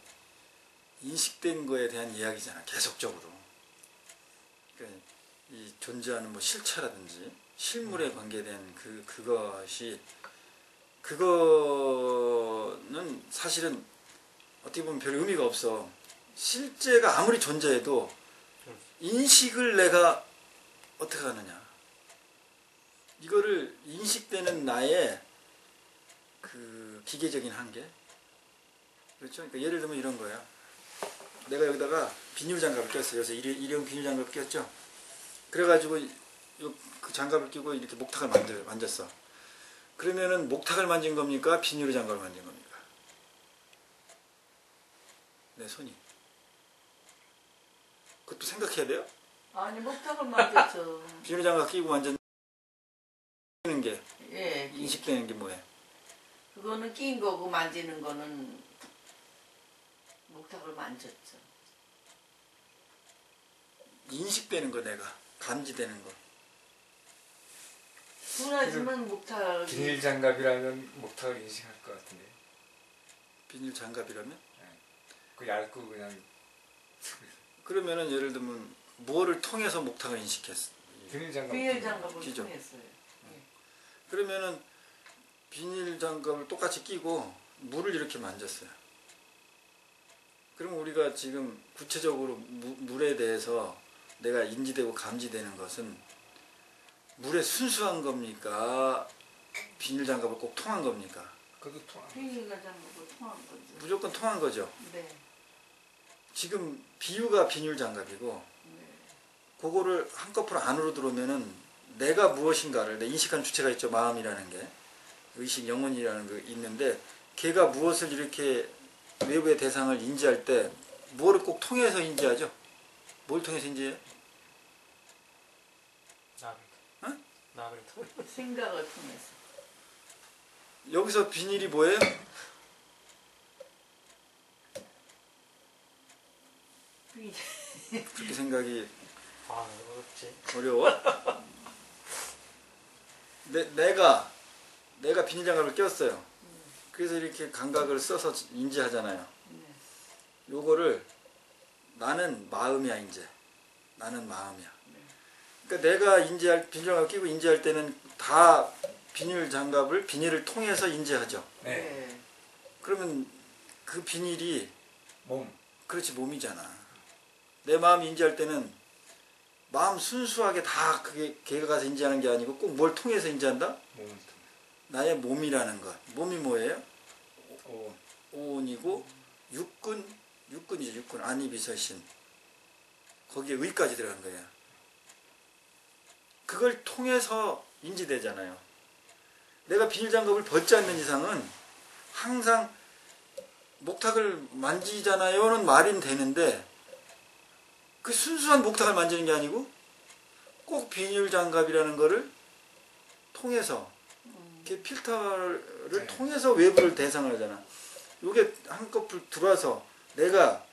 인식된 거에 대한 이야기잖아. 계속적으로. 그러니까 이 존재하는 뭐 실체라든지 실물에 관계된 그거는 사실은 어떻게 보면 별 의미가 없어. 실제가 아무리 존재해도 인식을 내가 어떻게 하느냐. 이거를 인식되는 나의 그 기계적인 한계. 그렇죠? 그러니까 예를 들면 이런 거야. 내가 여기다가 비닐 장갑을 꼈어요. 그래서 일회용 비닐 장갑을 꼈죠. 그래가지고 그 장갑을 끼고 이렇게 목탁을 만졌어. 그러면은 목탁을 만진 겁니까? 비닐 장갑을 만진 겁니까? 내 손이. 그것도 생각해야 돼요? 아니 목탁을 만졌죠. 비닐 장갑 끼고 만졌는 게 예. 인식되는 게 뭐예요? 그거는 낀 거고 만지는 거는 목탁을 만졌죠. 인식되는 거 내가 감지되는 거. 둔하지만 목탁. 비닐 장갑이라면 목탁을 인식할 것 같은데. 비닐 장갑이라면? 그 얇고 그냥. 그러면은 예를 들면 뭐를 통해서 목탁을 인식했어? 비닐 장갑. 비닐 장갑을 끼죠. 통했어요. 그러면은 비닐 장갑을 똑같이 끼고 물을 이렇게 만졌어요. 그럼 우리가 지금 구체적으로 물에 대해서 내가 인지되고 감지되는 것은 물에 순수한 겁니까? 비닐 장갑을 꼭 통한 겁니까? 그것도 통화. 비닐 장갑을 통한 거죠. 무조건 통한 거죠. 네. 지금 비유가 비닐 장갑이고 네. 그거를 한꺼풀 안으로 들어오면은 내가 무엇인가를 내 인식하는 주체가 있죠. 마음이라는 게 의식 영혼이라는 게 있는데 걔가 무엇을 이렇게 외부의 대상을 인지할 때 뭐를 꼭 통해서 인지하죠? 뭘 통해서 인지해요? 나를 통해. 생각을 통해서. 여기서 비닐이 뭐예요? 그렇게 생각이 아 어렵지. 어려워? 내가 비닐 장갑을 꼈어요. 그래서 이렇게 감각을 써서 인지하잖아요. 요거를 나는 마음이야 이제. 나는 마음이야. 그러니까 내가 비닐 장갑을 끼고 인지할 때는 다 비닐을 통해서 인지하죠. 네. 그러면 그 비닐이 몸. 그렇지 몸이잖아. 내 마음이 인지할 때는 마음 순수하게 다 그게 걔가 가서 인지하는 게 아니고 꼭 뭘 통해서 인지한다? 몸을 통해. 나의 몸이라는 것. 몸이 뭐예요? 오. 오온이고 육근이죠. 육근. 안이비서신. 거기에 의까지 들어간 거예요. 그걸 통해서 인지되잖아요. 내가 비닐장갑을 벗지 않는 이상은 항상 목탁을 만지잖아요는 말은 되는데 그 순수한 목탁을 만지는 게 아니고 꼭 비닐장갑이라는 거를 통해서 이렇게 필터를 네. 통해서 외부를 대상을 하잖아. 이게 한꺼풀 들어와서 내가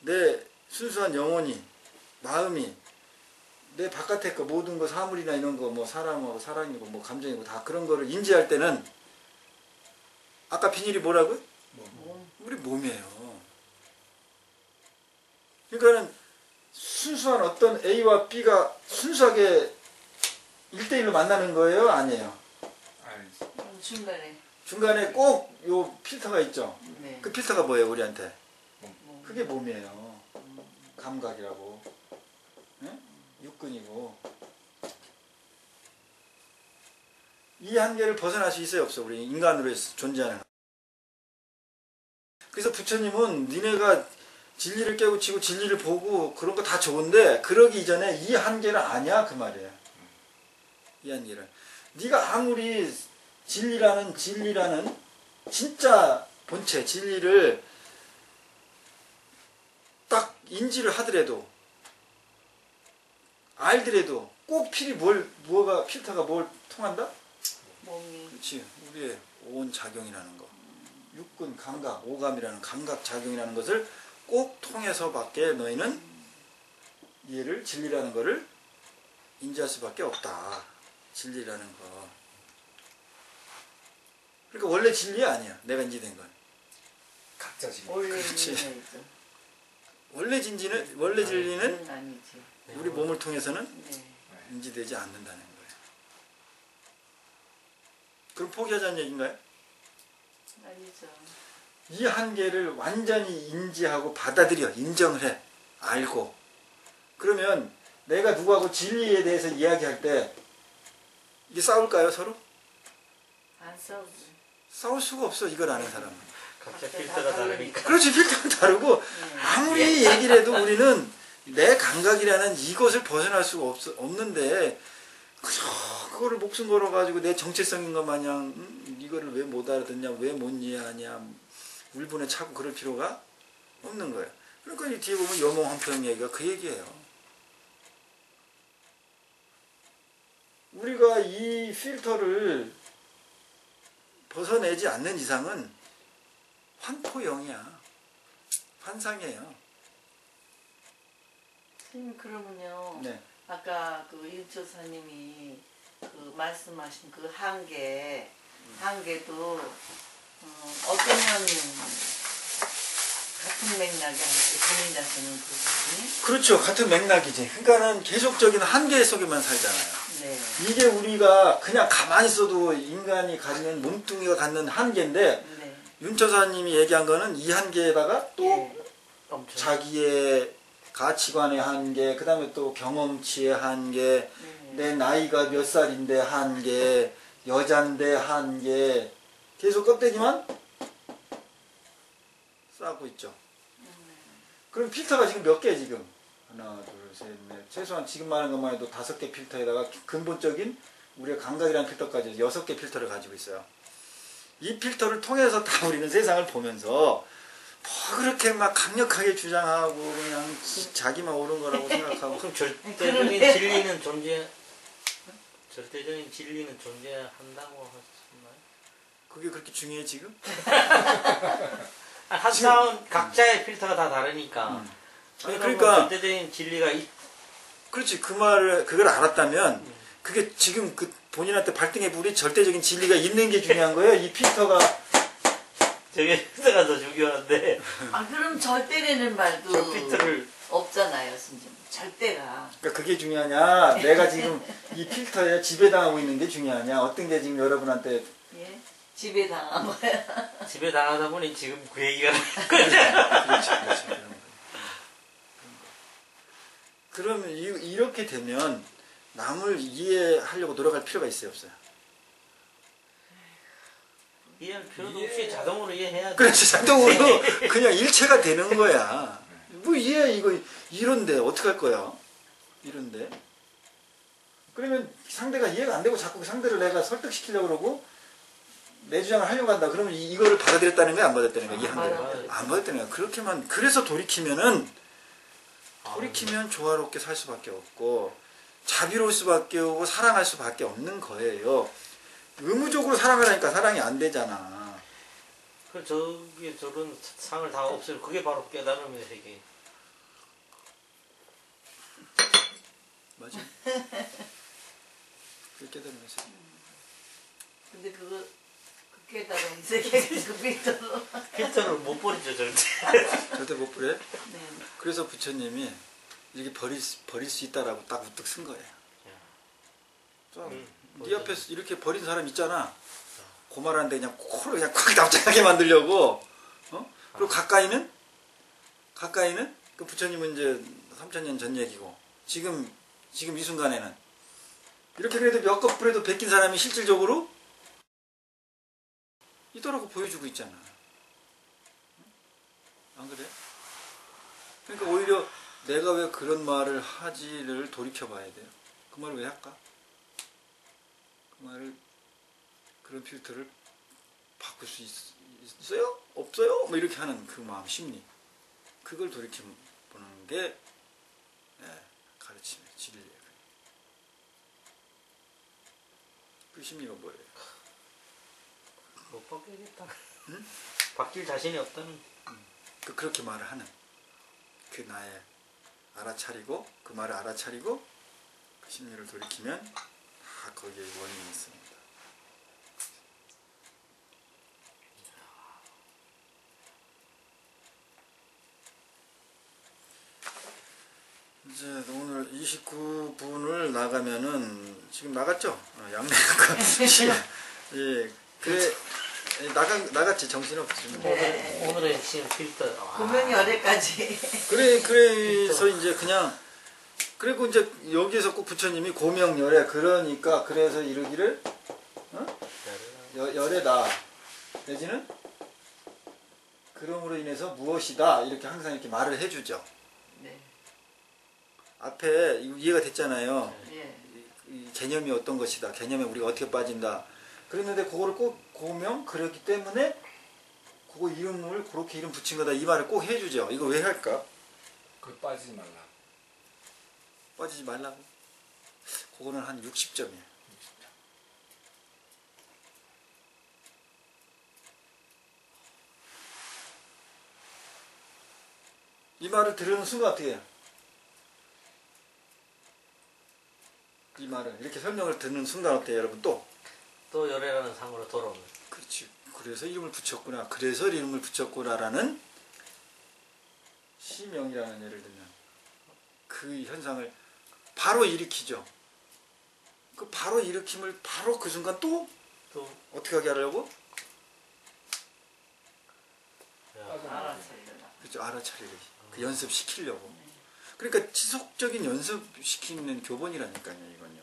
내 순수한 영혼이 마음이 내 바깥에 거 모든 거 사물이나 이런 거 뭐 사람하고 사랑이고 뭐 감정이고 다 그런 거를 인지할 때는 아까 비닐이 뭐라고요? 우리 몸이에요. 그러니까는 순수한 어떤 A와 B가 순수하게 1대1로 만나는 거예요? 아니에요. 아니지. 중간에. 중간에 꼭 요 필터가 있죠. 네. 그 필터가 뭐예요, 우리한테? 뭐, 그게 몸이에요. 감각이라고. 응? 육근이고. 이 한계를 벗어날 수 있어요, 없어? 우리 인간으로 존재하는. 그래서 부처님은 니네가 진리를 깨우치고 진리를 보고 그런 거 다 좋은데 그러기 이전에 이 한계는 아니야 그 말이에요. 이 한계는. 네가 아무리 진리라는 진짜 본체 진리를 딱 인지를 하더라도 알더라도 꼭 뭐가 필터가 뭘 통한다? 몸이. 그렇지. 우리의 온 작용이라는 거. 육근 감각, 오감이라는 감각 작용이라는 것을 꼭 통해서밖에 너희는 얘를 진리라는 거를 인지할 수밖에 없다. 진리라는 거. 그러니까 원래 진리 아니야. 내가 인지된 건. 각자 지금. 원래 그렇지. 의미가 있죠. 원래 진리는 그건 아니지. 우리 몸을 통해서는 네. 인지되지 않는다는 거예요. 그럼 포기하자는 얘기인가요? 아니죠. 이 한계를 완전히 인지하고 받아들여 인정을 해 알고 그러면 내가 누구하고 진리에 대해서 이야기할 때 이게 싸울까요 서로? 안 싸우지. 싸울 수가 없어 이걸 아는 사람은. 각자 필터가 다르니까. 그렇지 필터가 다르고 아무리 얘기를 해도 우리는 내 감각이라는 이것을 벗어날 수가 없는데 그거를 목숨 걸어가지고 내 정체성인 것 마냥 이거를 왜 못 알아듣냐 왜 못 이해하냐 울분에 차고 그럴 필요가 없는 거예요. 그러니까 이 뒤에 보면 여몽한평 얘기가 그 얘기예요. 우리가 이 필터를 벗어내지 않는 이상은 환포영이야. 환상이에요. 선생님 그러면요. 네. 아까 그 윤조사님이 그 말씀하신 그 한계도 어떠면 같은 맥락이 아니고 본인한테는 그 부분이 그렇죠. 같은 맥락이지. 그러니까는 계속적인 한계 속에만 살잖아요. 네. 이게 우리가 그냥 가만히 있어도 인간이 갖는 몸뚱이가 갖는 한계인데 네. 윤처사님이 얘기한 거는 이 한계에다가 또 예. 엄청. 자기의 가치관의 한계, 그 다음에 또 경험치의 한계, 네. 내 나이가 몇 살인데 한계, 여잔데 한계, 계속 껍데기만 쌓고 있죠. 그럼 필터가 지금 몇 개 지금? 하나, 둘, 셋, 넷. 최소한 지금 말하는 것만 해도 5개 필터에다가 근본적인 우리의 감각이라는 필터까지 6개 필터를 가지고 있어요. 이 필터를 통해서 다 우리는 세상을 보면서 뭐 그렇게 막 강력하게 주장하고 그냥 자기만 옳은 거라고 생각하고 그럼 절대적인 진리는 존재한다고 하셨나요? 그게 그렇게 중요해 지금? 한 사람 각자의 필터가 다 다르니까. 그러니까 절대적인 진리가 그렇지 그걸 알았다면 그게 지금 그 본인한테 발등에 불이 절대적인 진리가 있는 게 중요한 거예요. 이 필터가 저게 필터가 더 중요한데. 아 그럼 절대라는 말도 저 필터를 없잖아요, 선생님. 절대가. 그러니까 그게 중요하냐? 내가 지금 이 필터에 지배당하고 있는 게 중요하냐? 어떤 게 지금 여러분한테 예? 지배 당한 거야. 집에 나가다 보니 지금 그 얘기가 그렇지. 그러면 이렇게 되면 남을 이해하려고 노력할 필요가 있어요, 없어요? 이해할 필요도 없이 자동으로 이해해야 돼. 그렇지, 자동으로 그냥 일체가 되는 거야. 뭐 이해 이거 이런데 어떻게 할 거야? 이런데. 그러면 상대가 이해가 안 되고 자꾸 그 상대를 내가 설득시키려고 그러고 내 주장을 하려고 한다. 그러면 이거를 받아들였다는 거야? 안 받았다는 거야? 이 한대를. 안 받았다는 거야. 그렇게만, 그래서 돌이키면 조화롭게 살 수밖에 없고, 자비로울 수밖에 없고, 사랑할 수밖에 없는 거예요. 의무적으로 사랑하라니까 사랑이 안 되잖아. 그 저기 저런 상을 다 없애고 그게 바로 깨달음의 세계. 맞아. 그게 깨달으면서. 근데 그 깨달은 세계 그 필터로. 필터를 못 버리죠 절대. 절대 못 버려. 네. 그래서 부처님이 이렇게 버릴 수 있다라고 딱 우뚝 쓴 거예요. 네 앞에서 이렇게 버린 사람 있잖아. 고말하는데 그냥 코를 그냥 콱 납작하게 만들려고. 그리고 가까이는 그 부처님은 이제 3000년 전 얘기고 지금 이 순간에는 이렇게 그래도 몇 컵불에도 베낀 사람이 실질적으로 이더라고 보여주고 있잖아. 안 그래? 그러니까 오히려 내가 왜 그런 말을 하지를 돌이켜봐야 돼요. 그 말을 왜 할까? 그 말을, 그런 필터를 바꿀 수 있어요? 없어요? 뭐 이렇게 하는 그 마음, 심리. 그걸 돌이켜보는 게 가르침의 진리예요. 그 심리가 뭐예요? 못 바뀌겠다. 응? 바뀔 자신이 없다는. 그렇게 말을 하는 그 나의 알아차리고 그 말을 알아차리고 그 심리를 돌이키면 다 거기에 원인이 있습니다. 이제 오늘 29분을 나가면은 지금 나갔죠? 양내가 예, 그래 나갔지. 정신없지. 네. 오늘의 핵심 필터. 고명 열애까지. 그래서 이제 그냥 그리고 이제 여기서 꼭 부처님이 고명열애 그러니까 그래서 이르기를 열애다 내지는 그럼으로 인해서 무엇이다 이렇게 항상 이렇게 말을 해주죠. 네. 앞에 이해가 됐잖아요. 예. 이 개념이 어떤 것이다. 개념에 우리가 어떻게 빠진다. 그랬는데 그거를 꼭 고명 그랬기 때문에 그거 이름을 그렇게 이름 붙인 거다 이 말을 꼭 해주죠. 이거 왜 할까? 그 빠지지 말라. 빠지지 말라고? 그거는 한 60점이에요. 이 말을 들으는 순간 어떻게 해요? 이 말을 이렇게 설명을 듣는 순간 어때요 여러분? 또 열애라는 상으로 돌아오는. 그렇지. 그래서 이름을 붙였구나. 그래서 이름을 붙였구나라는 시명이라는 예를 들면 그 현상을 바로 일으키죠. 그 바로 일으킴을 바로 그 순간 또 어떻게 하게 하려고? 알았어요. 그렇죠. 알아차리기. 그 연습시키려고. 그러니까 지속적인 연습시키는 교본이라니까요. 이건요.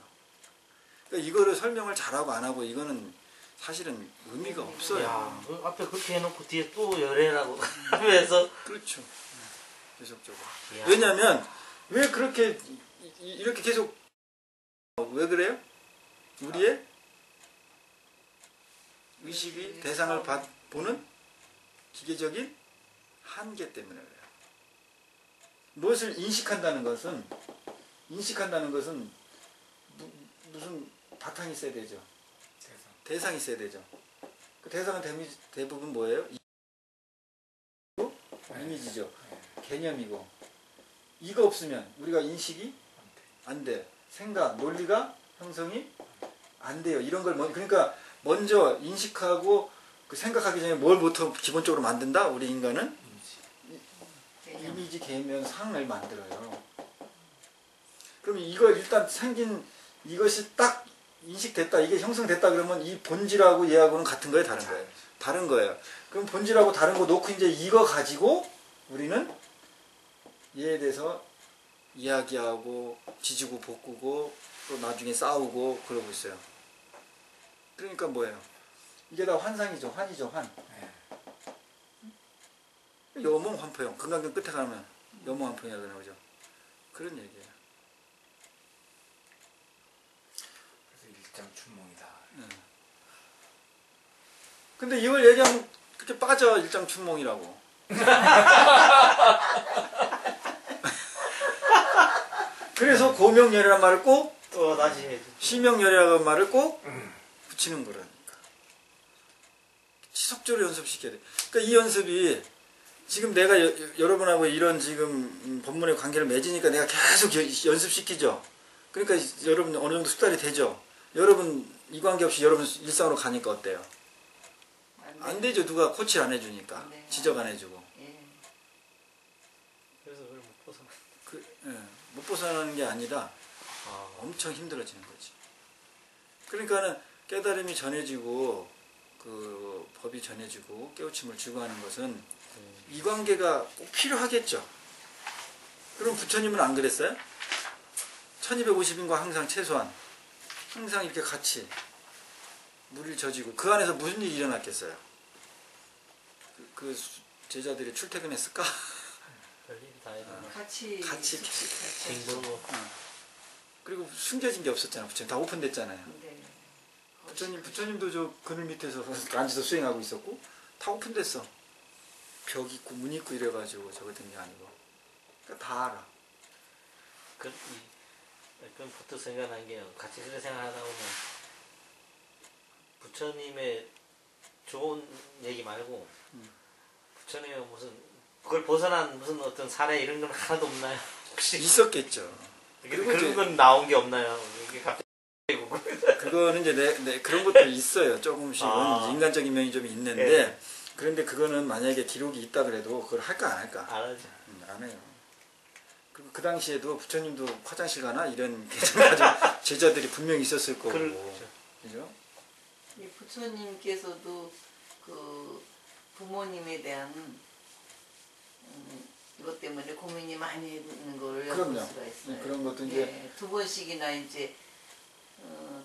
그러니까 이거를 설명을 잘하고 안 하고 이거는 사실은 의미가 없어요. 야, 그 앞에 그렇게 해놓고 뒤에 또 열애라고 하면서. 그렇죠. 계속적으로. 야. 왜냐하면 왜 그렇게 이렇게 계속 왜 그래요? 우리의 의식이 대상을 보는 기계적인 한계 때문에 그래요. 무엇을 인식한다는 것은 무슨 바탕이 있어야 되죠. 대상이 있어야 되죠. 그 대상은 대부분 뭐예요? 이미지죠. 개념이고 이거 없으면 우리가 인식이 안 돼. 생각, 논리가 형성이 안 돼요. 이런 걸 그러니까 먼저 인식하고 그 생각하기 전에 뭘부터 기본적으로 만든다? 우리 인간은 이미지, 개념, 상을 만들어요. 그럼 이거 일단 생긴 이것이 딱 인식됐다, 이게 형성됐다 그러면 이 본질하고 얘하고는 같은 거예요, 다른 거예요? 다른 거예요. 그럼 본질하고 다른 거 놓고 이제 이거 가지고 우리는 얘에 대해서 이야기하고 지지고 볶고 또 나중에 싸우고 그러고 있어요. 그러니까 뭐예요? 이게 다 환상이죠. 환이죠. 환. 여몽환포형. 금강경 끝에 가면 여몽환포형이라고 나오죠. 그런 얘기예요. 일장춘몽이다. 근데 이걸 얘기하면 그렇게 빠져 일장춘몽이라고. 그래서 고명열이라는 말을 꼭 또 다시 해줘. 시명열이라는 말을 꼭 붙이는 거라니까. 지속적으로 연습시켜야 돼. 그러니까 이 연습이 지금 내가 여러분하고 이런 지금 법문의 관계를 맺으니까 내가 계속 연습시키죠. 그러니까 여러분 어느 정도 숙달이 되죠. 여러분 이 관계 없이 여러분 일상으로 가니까 어때요? 안 되죠. 누가 코치를 안 해주니까. 네. 지적 안 해주고. 예. 그래서 그걸 못 벗어나. 못 벗어나는 게 아니라 엄청 힘들어지는 거지. 그러니까는 깨달음이 전해지고 그 법이 전해지고 깨우침을 주고 하는 것은 이 관계가 꼭 필요하겠죠. 그럼 부처님은 안 그랬어요? 1250인과 항상 최소한 항상 이렇게 같이 물을 젖이고 그 안에서 무슨 일이 일어났겠어요? 그 제자들이 출퇴근했을까? 별일이 다 일어나. 같이 징그러워. 그리고 숨겨진 게 없었잖아. 부처님 다 오픈됐잖아요. 네. 부처님도 저 그늘 밑에서 앉아서 수행하고 있었고 다 오픈됐어. 벽 있고 문 있고 이래가지고 저거 된 게 아니고. 그러니까 다 알아. 그건 부터 생각난 게 같이 그렇게 생각하다 보면 부처님의 좋은 얘기 말고 부처님의 무슨 그걸 벗어난 무슨 어떤 사례 이런 건 하나도 없나요? 혹시 있었겠죠. 그리고 그런 이제 건 나온 게 없나요? 이게 갑자기 그거는 이제 내 그런 것도 있어요. 조금씩은 인간적인 면이 좀 있는데 네. 그런데 그거는 만약에 기록이 있다 그래도 그걸 할까 안 할까? 안 하죠. 안 해요. 그리고 그 당시에도 부처님도 화장실 가나 이런 가지고 제자들이 분명히 있었을 거고. 그렇죠. 그죠? 이 부처님께서도 그 부모님에 대한 이것 때문에 고민이 많이 있는 걸 엿볼 그럼요. 수가 있어요. 그런 것도 이제 예, 두 번씩이나 이제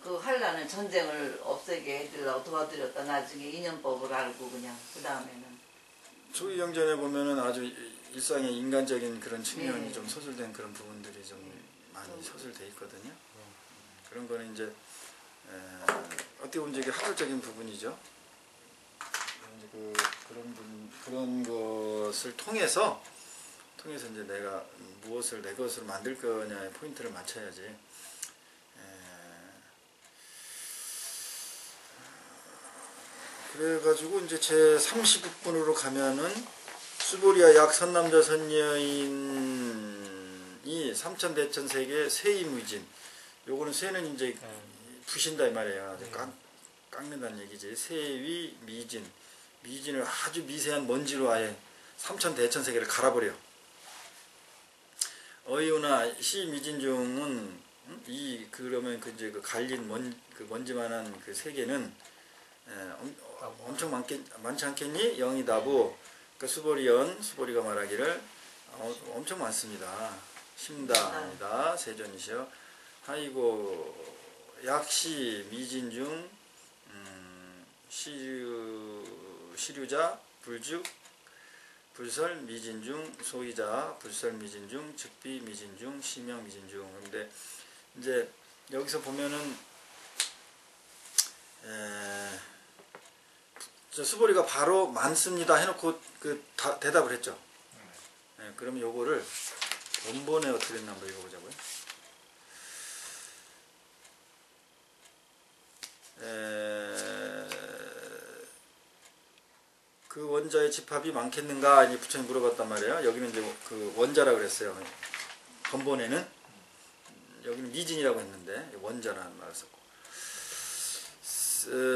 그 환란을 전쟁을 없애게 해주려고 도와드렸다. 나중에 인연법을 알고 그냥 그 다음에는 초기경전에 보면은 아주 일상의 인간적인 그런 측면이 네. 좀 서술된 그런 부분들이 좀 많이 서술돼 있거든요. 그런 거는 이제 어떻게 보면 이제 학술적인 부분이죠. 그런 것을 통해서 이제 내가 무엇을 내 것으로 만들 거냐의 포인트를 맞춰야지. 그래가지고 이제 제 39분으로 가면은 수보리아 약 선남자 선여인이 삼천대천세계 세이무진. 요거는 세는 이제 부신다 이 말이에요. 깎는다는 얘기지. 세위 미진. 미진을 아주 미세한 먼지로 아예 삼천대천세계를 갈아버려. 어이우나 시미진중은 그러면 이제 그 갈린 먼지만한 그 세계는 엄청 많지 않겠니? 영이다부. 그러니까 수보리가 말하기를 엄청 많습니다. 심다입니다. 세존이시여. 아이고 약시 미진중 시류자 불죽 불설 미진중 소이자 불설 미진중 즉비 미진중 시명 미진중. 근데 이제 여기서 보면은 저 수보리가 바로 많습니다 해놓고 대답을 했죠. 그러면 요거를 원본에 어떻게 됐나 한번 읽어보자고요. 그 원자의 집합이 많겠는가 이 부처님 물어봤단 말이에요. 여기는 이제 그 원자라 그랬어요. 건본에는 여기는 미진이라고 했는데 원자라는 말을 썼고.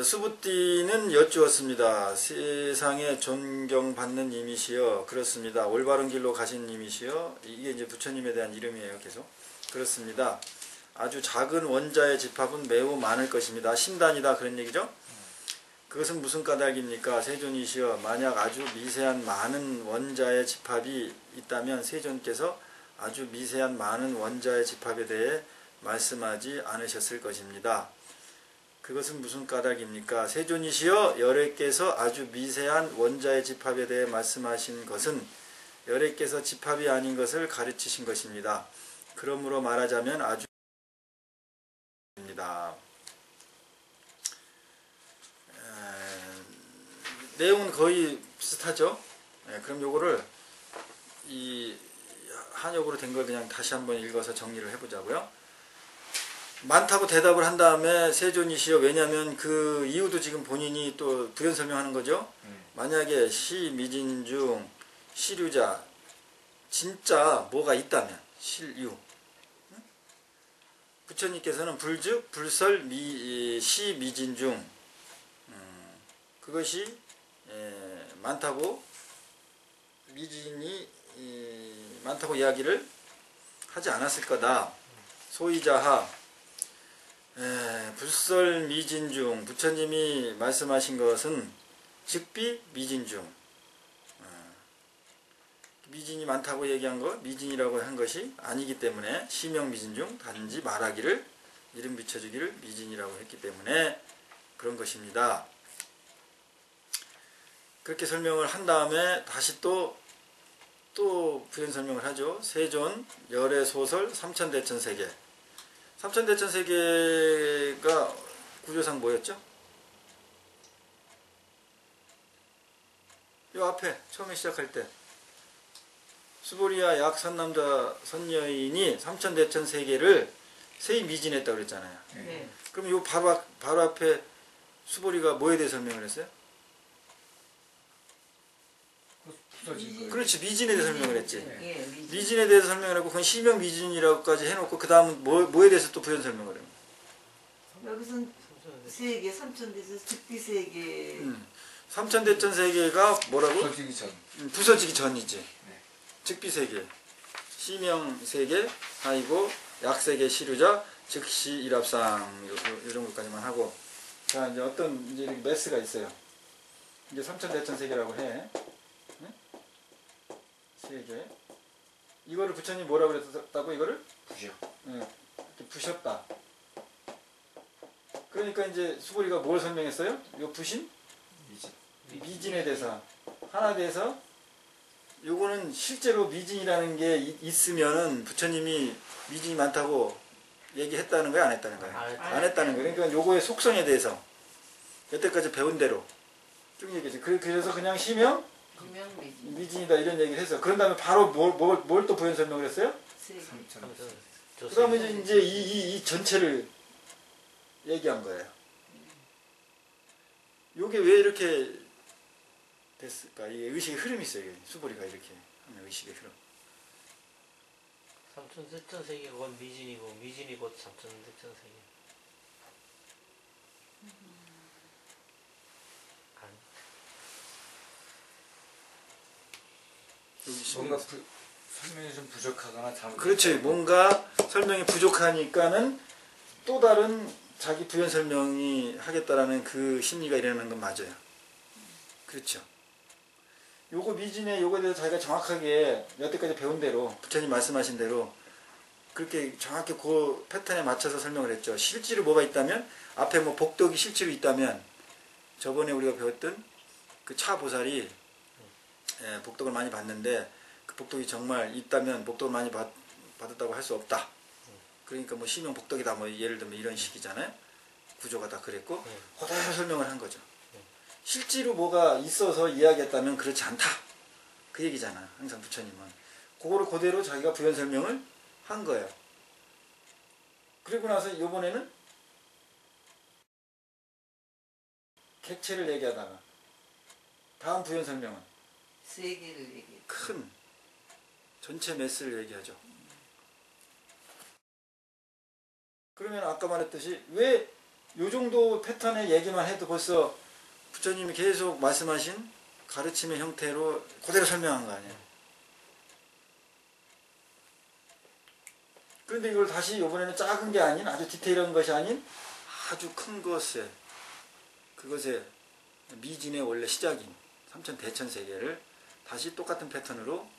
수부띠는 여쭈었습니다. 세상에 존경받는 님이시여. 그렇습니다. 올바른 길로 가신 님이시여. 이게 이제 부처님에 대한 이름이에요. 계속. 그렇습니다. 아주 작은 원자의 집합은 매우 많을 것입니다. 신단이다 그런 얘기죠. 그것은 무슨 까닭입니까? 세존이시여. 만약 아주 미세한 많은 원자의 집합이 있다면 세존께서 아주 미세한 많은 원자의 집합에 대해 말씀하지 않으셨을 것입니다. 그것은 무슨 까닭입니까? 세존이시여. 열애께서 아주 미세한 원자의 집합에 대해 말씀하신 것은 열애께서 집합이 아닌 것을 가르치신 것입니다. 그러므로 말하자면 아주 입니다. 내용은 거의 비슷하죠. 예, 그럼 요거를 이 한역으로 된 걸 그냥 다시 한번 읽어서 정리를 해보자고요. 많다고 대답을 한 다음에 세존이시여, 왜냐하면 그 이유도 지금 본인이 또 부연 설명하는 거죠. 만약에 시미진 중 시류자 진짜 뭐가 있다면 실유, 부처님께서는 불즉 불설 시미진 중 그것이 많다고 미진이 많다고 이야기를 하지 않았을 거다. 소이자하 불설 미진 중 부처님이 말씀하신 것은 즉비 미진 중 미진이 많다고 얘기한 거 미진이라고 한 것이 아니기 때문에 시명 미진 중 단지 말하기를 이름 비춰주기를 미진이라고 했기 때문에 그런 것입니다. 그렇게 설명을 한 다음에 다시 또 부연 설명을 하죠. 세존 열애 소설 삼천대천 세계. 삼천대천 세계가 구조상 뭐였죠? 이 앞에 처음에 시작할 때 수보리와 약 선남자 선여인이 삼천대천 세계를 세이 미진했다고 그랬잖아요. 네. 그럼 요 바로 앞에 수보리가 뭐에 대해 설명을 했어요? 부서진 거예요. 그렇지, 미진에 대해서 설명을 했지. 예, 미진. 미진에 대해서 설명을 하고 그건 시명 미진이라고까지 해놓고 그 다음은 뭐에 대해서 또 부연 설명을 해요. 여기선 세계 삼천대에서 즉비세계 삼천대천 세계가 뭐라고? 부서지기 전. 부서지기 전이지. 네. 즉비세계, 시명세계, 하이고 약세계 시류자, 즉시 일합상 요 정도까지만 하고, 자 이제 어떤 이제 이렇게 매스가 있어요. 이제 삼천대천 세계라고 해. 네? 세계. 이거를 부처님 뭐라고 그랬다고 이거를? 부셔. 네. 이렇게 부셨다. 그러니까 이제 수보리가 뭘 설명했어요? 요 부신? 미진. 미진에 대해서 하나 대해서 요거는 실제로 미진이라는 게 있으면은 부처님이 미진이 많다고 얘기했다는 거야, 안 했다는 거야? 안 했다는 거야. 그러니까 요거의 속성에 대해서 여태까지 배운 대로 쭉 얘기했지. 그래서 그냥 시명 분명 미진. 미진이다 이런 얘기를 해서 그런 다음에 바로 뭘 또 부연 설명을 했어요? 세계. 삼천. 그 다음에 이제 이 전체를 얘기한 거예요. 요게 왜 이렇게 됐을까? 이게 의식의 흐름이 있어요. 수보리가 이렇게 하는 의식의 흐름. 삼천대천 세계가 곧 미진이고 미진이 곧 삼천대천 세계. 뭔가 설명이 좀 부족하거나 잘못. 그렇지. 뭔가 설명이 부족하니까는 또 다른 자기 부연 설명이 하겠다라는 그 심리가 일어나는 건 맞아요. 그렇죠. 요거 미진의 요거에 대해서 자기가 정확하게 여태까지 배운 대로 부처님 말씀하신 대로 그렇게 정확히 그 패턴에 맞춰서 설명을 했죠. 실제로 뭐가 있다면 앞에 뭐 복덕이 실제로 있다면 저번에 우리가 배웠던 그 차보살이 복덕을 많이 받는데 그 복덕이 정말 있다면 복덕을 많이 받았다고 할 수 없다. 그러니까 뭐 시명 복덕이다 뭐 예를 들면 이런 식이잖아요. 구조가 다 그랬고 그대로 설명을 한 거죠. 실제로 뭐가 있어서 이야기했다면 그렇지 않다. 그 얘기잖아. 항상 부처님은. 그거를 그대로 자기가 부연 설명을 한 거예요. 그리고 나서 이번에는 객체를 얘기하다가 다음 부연 설명은 세계를 얘기해. 큰 전체 매스를 얘기하죠. 그러면 아까 말했듯이 왜 요 정도 패턴의 얘기만 해도 벌써 부처님이 계속 말씀하신 가르침의 형태로 그대로 설명한 거 아니에요. 그런데 이걸 다시 이번에는 작은 게 아닌 아주 디테일한 것이 아닌 아주 큰 것에 그것의 미진의 원래 시작인 삼천대천세계를 다시 똑같은 패턴으로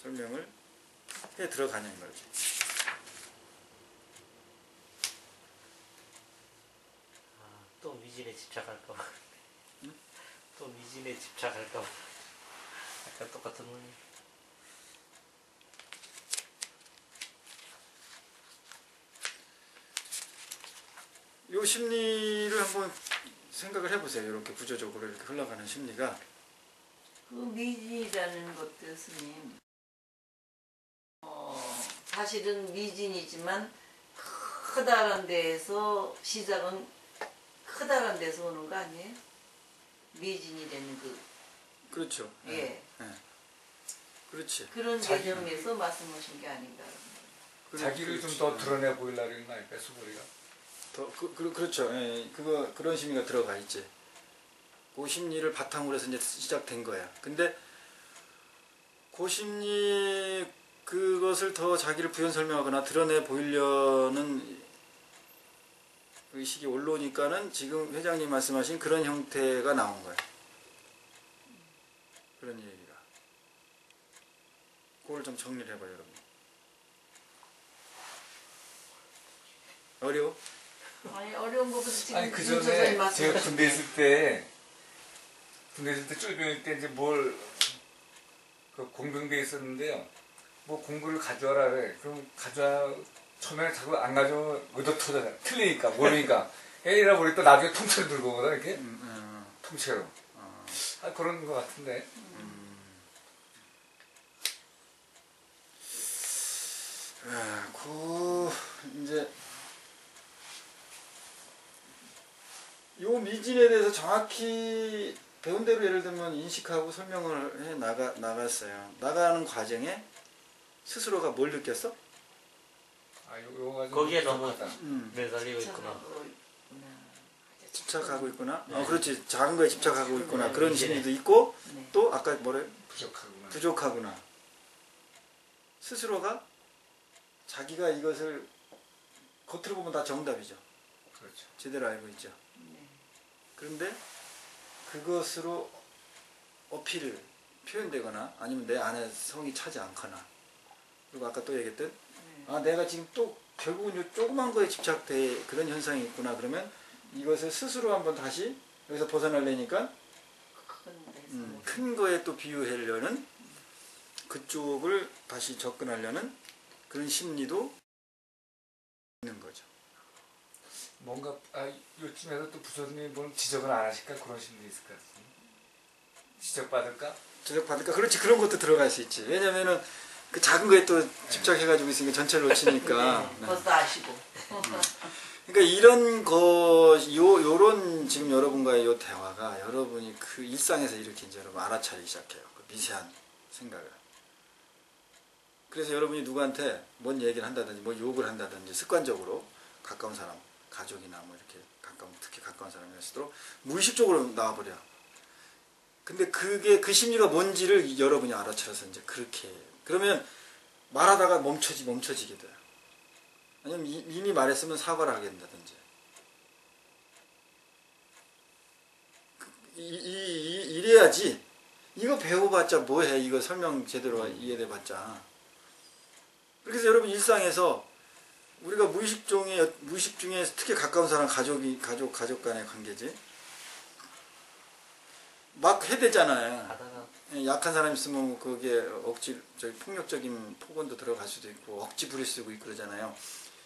설명을 해 들어가는 거죠. 또 미진에 집착할까봐. 또 미진에 집착할까봐. 약간 똑같은 거. 요 심리를 한번 생각을 해보세요. 이렇게 구조적으로 이렇게 흘러가는 심리가. 그 미진이라는 것도 스님 사실은 미진이지만 커다란 데에서 시작은 커다란 데서 오는 거 아니에요? 미진이라는 그 그렇죠. 예. 그렇지. 그런 개념에서 말씀하신 게 아닌가. 자기를 좀 더 드러내 보이려는 거 아닐까 수고리가. 그렇죠. 예, 그런 심리가 들어가 있지. 그 심리를 바탕으로 해서 이제 시작된 거야. 근데 그 심리 그것을 더 자기를 부연 설명하거나 드러내 보이려는 의식이 올라오니까는 지금 회장님 말씀하신 그런 형태가 나온 거야. 그런 얘기가. 그걸 좀 정리를 해봐요, 여러분. 어려워? 아니 어려운 것보다 지금 아니 그 윤 전에 선생님 제가 군대 있을 때 쫄병일 때 이제 그 공병대에 있었는데요. 뭐 공구를 가져와라 그래. 그럼 가져와. 처음에 자꾸 안 가져오면 의도 터져. 틀리니까 모르니까. 이라 우리 또 나중에 통째로 들고 오거든 이렇게. 통째로. 그런 것 같은데. 이제 요 미진에 대해서 정확히 배운 대로 예를 들면 인식하고 설명을 해 나갔어요. 나가는 과정에 스스로가 뭘 느꼈어? 거기에 너무 매달리고 있구나. 있구나. 집착하고 있구나. 네. 그렇지. 작은 거에 집착하고 있구나. 네, 그런 미진에. 심리도 있고 네. 또 아까 뭐래? 부족하구나. 부족하구나. 스스로가 자기가 이것을 겉으로 보면 다 정답이죠. 그렇죠. 제대로 알고 있죠. 네. 그런데 그것으로 어필을 표현되거나 아니면 내 안에 성이 차지 않거나 그리고 아까 또 얘기했던 내가 지금 또 결국은 요 조그만 거에 집착돼 그런 현상이 있구나 그러면 이것을 스스로 한번 다시 여기서 벗어나려니까 큰 거에 또 비유하려는 그쪽을 다시 접근하려는 그런 심리도 있는 거죠. 뭔가 요즘에도 또 부처님이 뭐 지적을 안 하실까 그런 심리 있을 것 같습니다. 지적받을까? 지적받을까? 그렇지. 그런 것도 들어갈 수 있지. 왜냐면은 그 작은 거에 또 집착해가지고 있으니까 전체를 놓치니까. 네. 벌써 아시고. 그러니까 이런 요런 지금 여러분과의 요 대화가 여러분이 그 일상에서 이렇게 이제 여러분 알아차리기 시작해요. 그 미세한 생각을. 그래서 여러분이 누구한테 뭔 얘기를 한다든지 뭐 욕을 한다든지 습관적으로 가까운 사람, 가족이나 뭐 이렇게 특히 가까운 사람이었을수록 무의식적으로 나와버려. 근데 그게 그 심리가 뭔지를 여러분이 알아차려서 이제 그렇게 해요. 그러면 말하다가 멈춰지게 돼요. 아니면 이미 말했으면 사과를 하게 된다든지. 이래야지. 이거 배워봤자 뭐해. 이거 설명 제대로 이해돼봤자. 그래서 여러분 일상에서 우리가 무의식 중에 특히 가까운 사람 가족 간의 관계지. 막 해대잖아요. 약한 사람 있으면 거기에 폭력적인 폭언도 들어갈 수도 있고 억지 부릴 쓰고 있고 그러잖아요.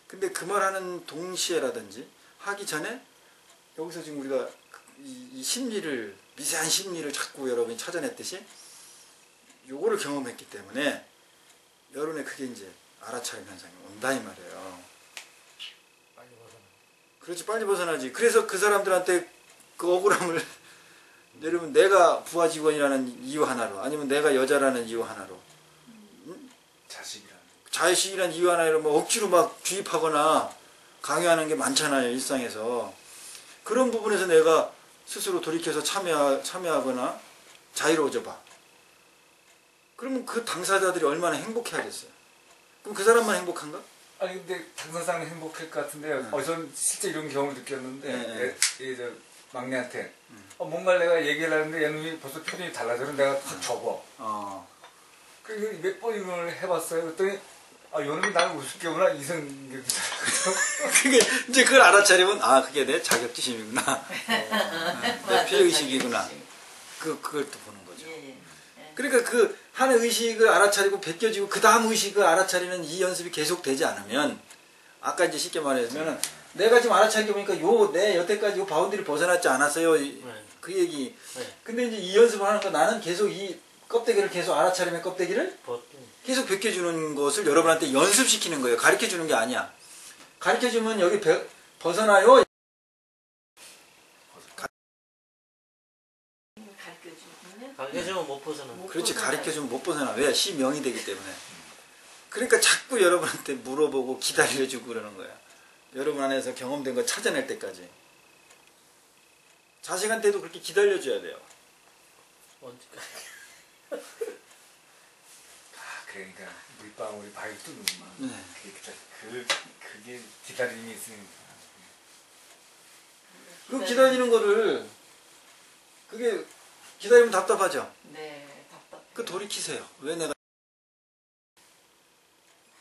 근데 그 말하는 동시에라든지 하기 전에 여기서 지금 우리가 이 심리를 미세한 심리를 자꾸 여러분이 찾아냈듯이 요거를 경험했기 때문에 여러분의 그게 이제 알아차림 현상이 온다 이 말이에요. 빨리 벗어나. 그렇지 빨리 벗어나지. 그래서 그 사람들한테 그 억울함을 여러분 내가 부하 직원이라는 이유 하나로 아니면 내가 여자라는 이유 하나로 자식이라는 이유 하나로 뭐 억지로 막 주입하거나 강요하는 게 많잖아요 일상에서. 그런 부분에서 내가 스스로 돌이켜서 참여하거나 자유로워져 봐. 그러면 그 당사자들이 얼마나 행복해하겠어요. 그럼 그 사람만 행복한가? 아니 근데 당사자는 행복할 것 같은데 전 실제 이런 경험을 느꼈는데 저 막내한테 뭔가 내가 얘기를 하는데 얘는 벌써 표정이 달라져서 내가 확 접어. 그래서 몇 번 이걸 해봤어요. 그랬더니 요놈이 나를 우습게 보나 이 생각이 들어요. 그게 이제 그걸 알아차리면 그게 내 자격지심이구나. 내 피해의식이구나. 그걸 또 보는 거죠. 그러니까 그 하는 의식을 알아차리고 벗겨지고 그 다음 의식을 알아차리는 이 연습이 계속되지 않으면 아까 이제 쉽게 말하면 내가 지금 알아차린 게 보니까 내 여태까지 요 바운드리 벗어났지 않았어요. 네. 그 얘기. 네. 근데 이제 이 연습을 하는 거 나는 계속 이 껍데기를 계속 알아차림의 껍데기를 계속 벗겨주는 것을 여러분한테 연습시키는 거예요. 가르쳐주는 게 아니야. 가르쳐주면 여기 벗어나요. 가르쳐주면 못 벗어나. 그렇지. 가르쳐주면 못 벗어나. 왜? 시명이 되기 때문에. 그러니까 자꾸 여러분한테 물어보고 기다려주고 그러는 거야. 여러분 안에서 경험된 거 찾아낼 때까지. 자식한테도 그렇게 기다려줘야 돼요. 언제까지? 그러니까 물방울이 바위 뚫는구만. 네. 그게 기다림이 있으니까. 그 기다리는 거를 그게 기다리면 답답하죠. 네, 답답해. 그 돌이키세요. 왜 내가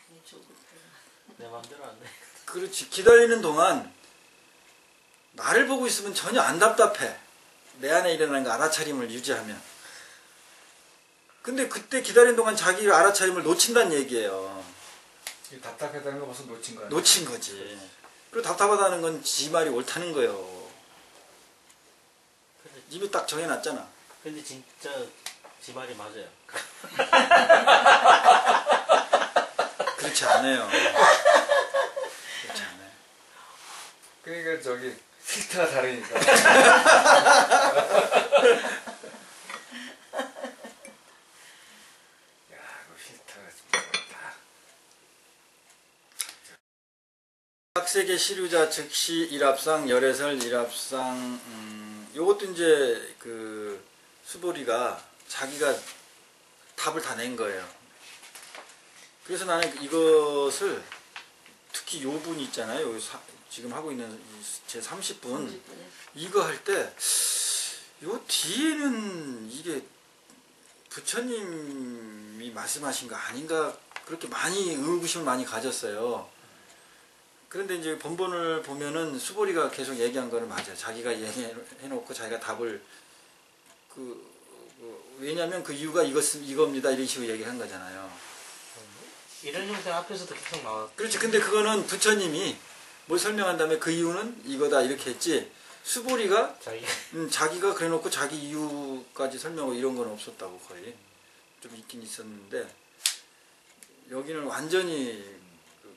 많이 조급해. 내 맘대로 안 돼. 그렇지. 기다리는 동안 나를 보고 있으면 전혀 안 답답해. 내 안에 일어나는 거 알아차림을 유지하면. 근데 그때 기다리는 동안 자기 알아차림을 놓친다는 얘기예요. 이 답답하다는 거 벌써 놓친 거야. 놓친 거지. 그리고 답답하다는 건 지 말이 옳다는 거예요. 근데, 이미 딱 정해놨잖아. 근데 진짜 지 말이 맞아요. 그렇지 않아요. 그렇지 않아요. 그러니까 저기 필터가 다르니까. 야, 그 필터가 진짜 다. 학세계 시류자 즉시 일합상 열애설 일합상 요것도 이제 그 수보리가 자기가 답을 다 낸 거예요. 그래서 나는 이것을 특히 요 분 있잖아요. 지금 하고 있는 제 30분 이거 할 때 요 뒤에는 이게 부처님이 말씀하신 거 아닌가 그렇게 많이 의구심을 많이 가졌어요. 그런데 이제 본본을 보면은 수보리가 계속 얘기한 거는 맞아요. 자기가 얘기해놓고 자기가 답을 왜냐면 그 이유가 이겁니다 이런 식으로 얘기를 한 거잖아요. 이런 영상 앞에서도 계속 나와. 그렇지. 근데 그거는 부처님이 뭘 설명한 다음에 그 이유는 이거다 이렇게 했지. 수보리가 자기가 그래놓고 자기 이유까지 설명하고 이런 건 없었다고 거의 좀 있긴 있었는데 여기는 완전히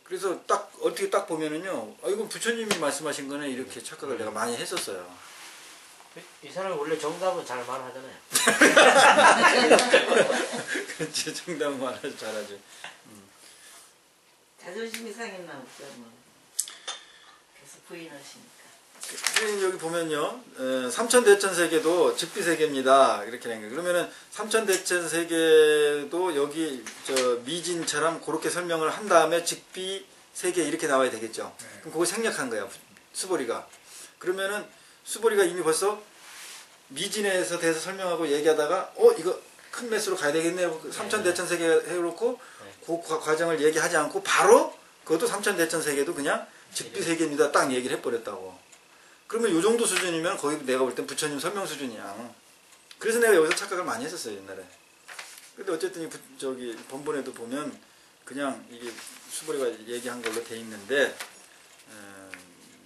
그래서 딱 어떻게 딱 보면은요. 이건 부처님이 말씀하신 거네 이렇게 착각을 내가 많이 했었어요. 이 사람이 원래 정답은 잘 말하잖아요. 그렇지. 정답은 말하지 잘하죠. 자존심이 상했나 보죠. 뭐. 계속 부인하시니까. 여기 보면요. 삼천대천세계도 즉비세계입니다. 이렇게 된 거예요. 그러면은 삼천대천세계도 여기 미진처럼 그렇게 설명을 한 다음에 즉비세계 이렇게 나와야 되겠죠. 그럼 그거 생략한 거예요. 수보리가. 그러면은 수보리가 이미 벌써 미진에서 대해서 설명하고 얘기하다가 이거 큰 매수로 가야 되겠네요. 삼천대천세계 해놓고 그 과정을 얘기하지 않고 바로 그것도 삼천대천세계도 그냥 즉비세계입니다. 딱 얘기를 해버렸다고. 그러면 요 정도 수준이면 거의 내가 볼 땐 부처님 설명 수준이야. 그래서 내가 여기서 착각을 많이 했었어요 옛날에. 근데 어쨌든 저기 본본에도 보면 그냥 이게 수보리가 얘기한 걸로 돼 있는데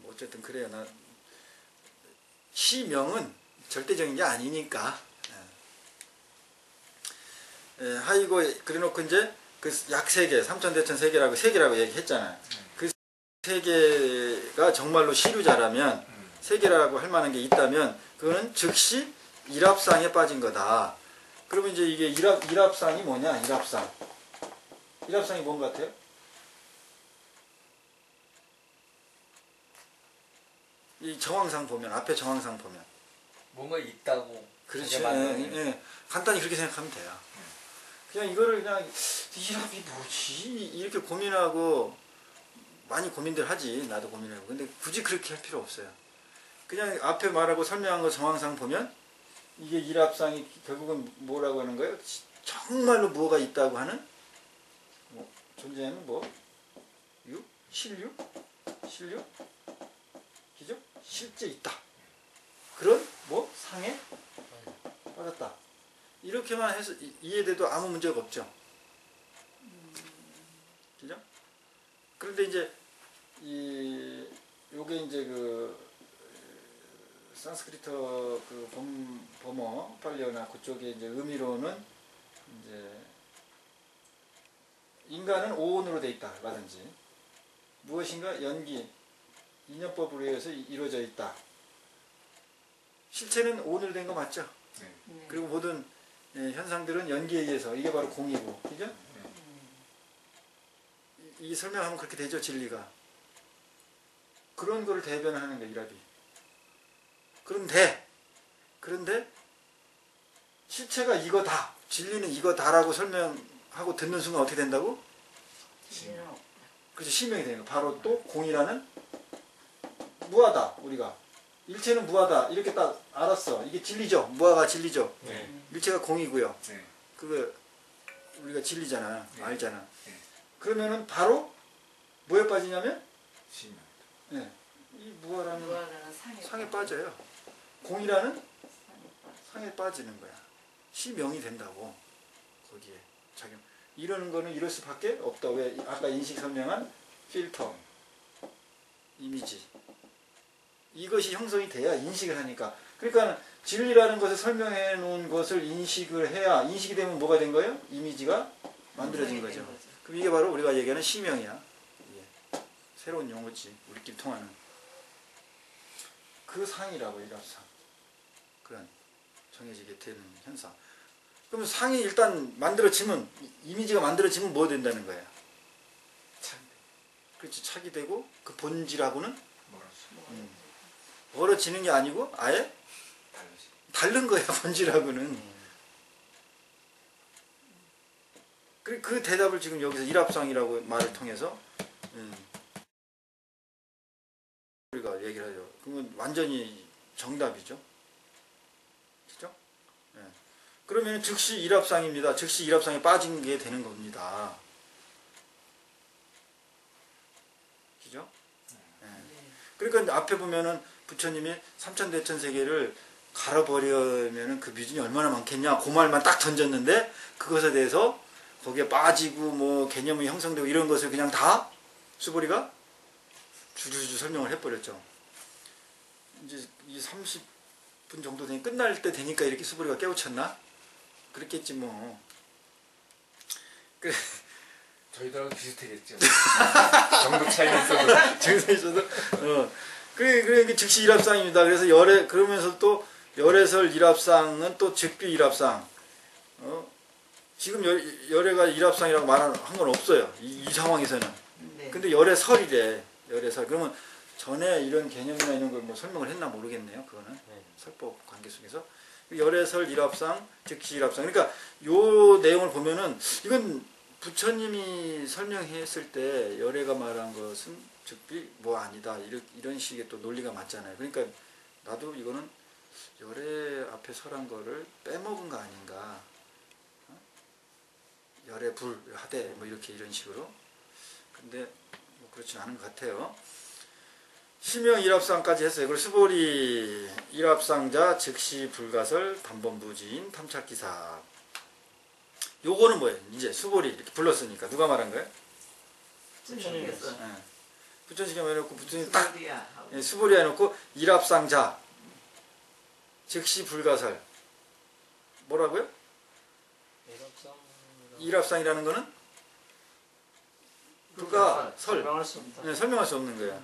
어쨌든 그래요. 나 시명은 절대적인 게 아니니까. 하이고 그래놓고 이제 그 약세계 삼천대천세계라고 세계라고 얘기했잖아요. 그 세계가 정말로 시류자라면 세계라고 할 만한 게 있다면 그거는 즉시 일합상에 빠진 거다. 그러면 이제 이게 일합상이 뭐냐? 일합상이 뭔 것 같아요? 이 정황상 보면 앞에 정황상 보면 뭔가 있다고. 그렇죠. 예. 간단히 그렇게 생각하면 돼요. 그냥 이거를 그냥 일합이 뭐지? 이렇게 고민하고 많이 고민들 하지. 나도 고민하고. 근데 굳이 그렇게 할 필요 없어요. 그냥 앞에 말하고 설명한 거 정황상 보면 이게 일합상이 결국은 뭐라고 하는 거예요? 정말로 뭐가 있다고 하는 존재는 실류? 기죠? 실제 있다. 그런 상에 빠졌다. 이렇게만 해서 이해돼도 아무 문제가 없죠. 그죠? 그런데 이제 요게 그게 이제 그 산스크리트 그 범어 팔리오나 그쪽에 이제 의미로는 이제 인간은 오온으로 돼 있다 라든지 무엇인가 연기 인연법으로 의해서 이루어져 있다. 실체는 오온으로 된 거 맞죠? 네. 네. 그리고 모든 현상들은 연기에 의해서 이게 바로 공이고, 그죠? 이 설명하면 그렇게 되죠, 진리가. 그런 거를 대변하는 거예요, 이랍이. 그런데 실체가 이거다, 진리는 이거다라고 설명하고 듣는 순간 어떻게 된다고? 그렇죠, 실명이 되는 거. 바로 또 공이라는 무하다, 우리가. 일체는 무하다, 이렇게 딱 알았어. 이게 진리죠, 무하가 진리죠. 네. 일체가 공이고요. 네. 그거 우리가 진리잖아, 네. 알잖아. 네. 그러면은 바로 뭐에 빠지냐면, 신명. 네, 이 무하라는 무하라는 상에 빠져요. 공이라는 상에 빠지는 거야. 시명이 된다고 거기에 작용. 이러는 거는 이럴 수밖에 없다. 왜? 아까 인식 설명한 필터, 이미지. 이것이 형성이 돼야 인식을 하니까. 그러니까 진리라는 것을 설명해 놓은 것을 인식을 해야, 인식이 되면 뭐가 된 거예요? 이미지가 만들어진 거죠. 그럼 이게 바로 우리가 얘기하는 시명이야. 이게 새로운 용어지. 우리끼리 통하는. 그 상이라고, 일합상. 그런 정해지게 되는 현상. 그러면 상이 일단 만들어지면, 이미지가 만들어지면 뭐 된다는 거야? 참. 그렇지, 착이 되고 그 본질하고는 멀어서. 멀어지는 게 아니고 아예 달라지. 다른 거야, 본질하고는. 그 대답을 지금 여기서 일합상이라고 말을 통해서 우리가 얘기를 하죠. 그건 완전히 정답이죠. 그죠? 예. 그러면 즉시 일합상입니다. 즉시 일합상에 빠진 게 되는 겁니다. 그죠? 예. 그러니까 앞에 보면은 부처님이 삼천대천세계를 갈아버리면은 그 미준이 얼마나 많겠냐, 그 말만 딱 던졌는데 그것에 대해서 거기에 빠지고 뭐 개념이 형성되고 이런 것을 그냥 다 수보리가 주주주 설명을 해버렸죠. 이제 이 30분 정도 되니 끝날 때 되니까 이렇게 수보리가 깨우쳤나? 그랬겠지 뭐. 그래. 저희들하고 비슷하겠죠. 정도 차이는 있어도. 정도 있어도. 그래 즉시 일합상입니다. 그래서 그러면서 또 열애설 일합상은 또 즉비 일합상. 지금 열애가 일합상이라고 말한 건 없어요. 이 상황에서는. 네. 근데 열애설이래. 열애설. 그러면 전에 이런 개념이나 이런 걸 뭐 설명을 했나 모르겠네요. 그거는 설법 관계 속에서 열애설 일합상, 즉시 일합상. 그러니까 요 내용을 보면은 이건 부처님이 설명했을 때 열애가 말한 것은 즉비 뭐 아니다 이런 식의 또 논리가 맞잖아요. 그러니까 나도 이거는 열애 앞에 설한 거를 빼먹은 거 아닌가. 열애 불 하되 뭐 이렇게 이런 식으로. 근데 뭐 그렇진 않은 것 같아요. 시명 일합상까지 했어요. 그리고 수보리 일합상자 즉시 불가설 단번부지인 탐착기사. 요거는 뭐예요? 이제 수보리 이렇게 불렀으니까 누가 말한 거예요? 부처님께서 부처님이 해놓고 부처님 딱 수보리야. 수보리 해놓고 일합상자 즉시 불가설. 뭐라고요? 일합상이라는 거는 불가설. 설명할 수 없다. 네, 설명할 수 없는 거야.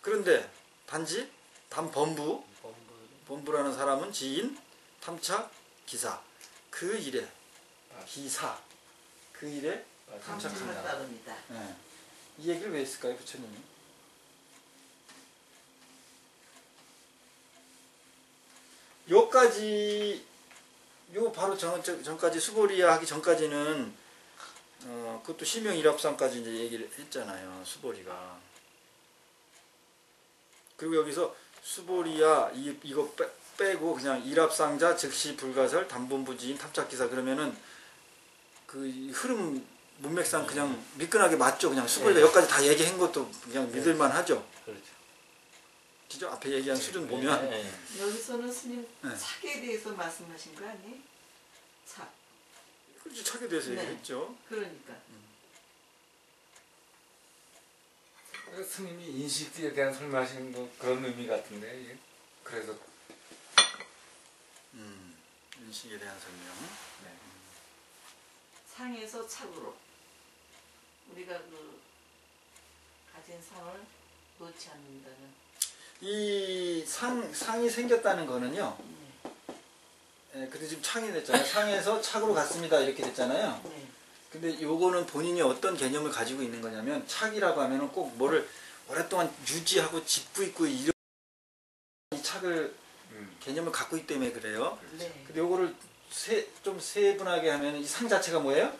그런데 단지 범부라는 사람은 지인, 탐착, 기사. 그 일에 기사. 그 일에 탐착한다. 따릅니다. 네. 이 얘기를 왜 했을까요, 부처님이? 요 바로 전까지 수보리야 하기 전까지는 그것도 시명 일합상까지 이제 얘기를 했잖아요, 수보리가. 그리고 여기서 수보리야 이거 빼고 그냥 일합상자 즉시 불가설 단본부지인 탐착기사 그러면은 그 흐름 문맥상 그냥 미끈하게 맞죠. 그냥 수보리가 여기까지 다 얘기한 것도 그냥 믿을만 하죠. 그렇죠. 진짜 앞에 얘기한 수준 보면 여기서는 스님 네. 착에 대해서 말씀하신 거 아니에요? 착. 그렇죠. 착에 대해서 네. 얘기했죠. 그러니까. 스님이 인식에 대한 설명하시는 거 그런 의미 같은데 이게. 그래서 인식에 대한 설명. 네. 상에서 착으로 우리가 그 가진 상을 놓지 않는다는. 이 상이 생겼다는 거는요. 예, 근데 지금 창이 됐잖아요. 상에서 착으로 갔습니다. 이렇게 됐잖아요. 네. 근데 요거는 본인이 어떤 개념을 가지고 있는 거냐면 착이라고 하면은 꼭 뭐를 오랫동안 유지하고 짚고 있고 이런 이 착을 개념을 갖고 있기 때문에 그래요. 네. 근데 요거를 좀 세분하게 하면 이 상 자체가 뭐예요?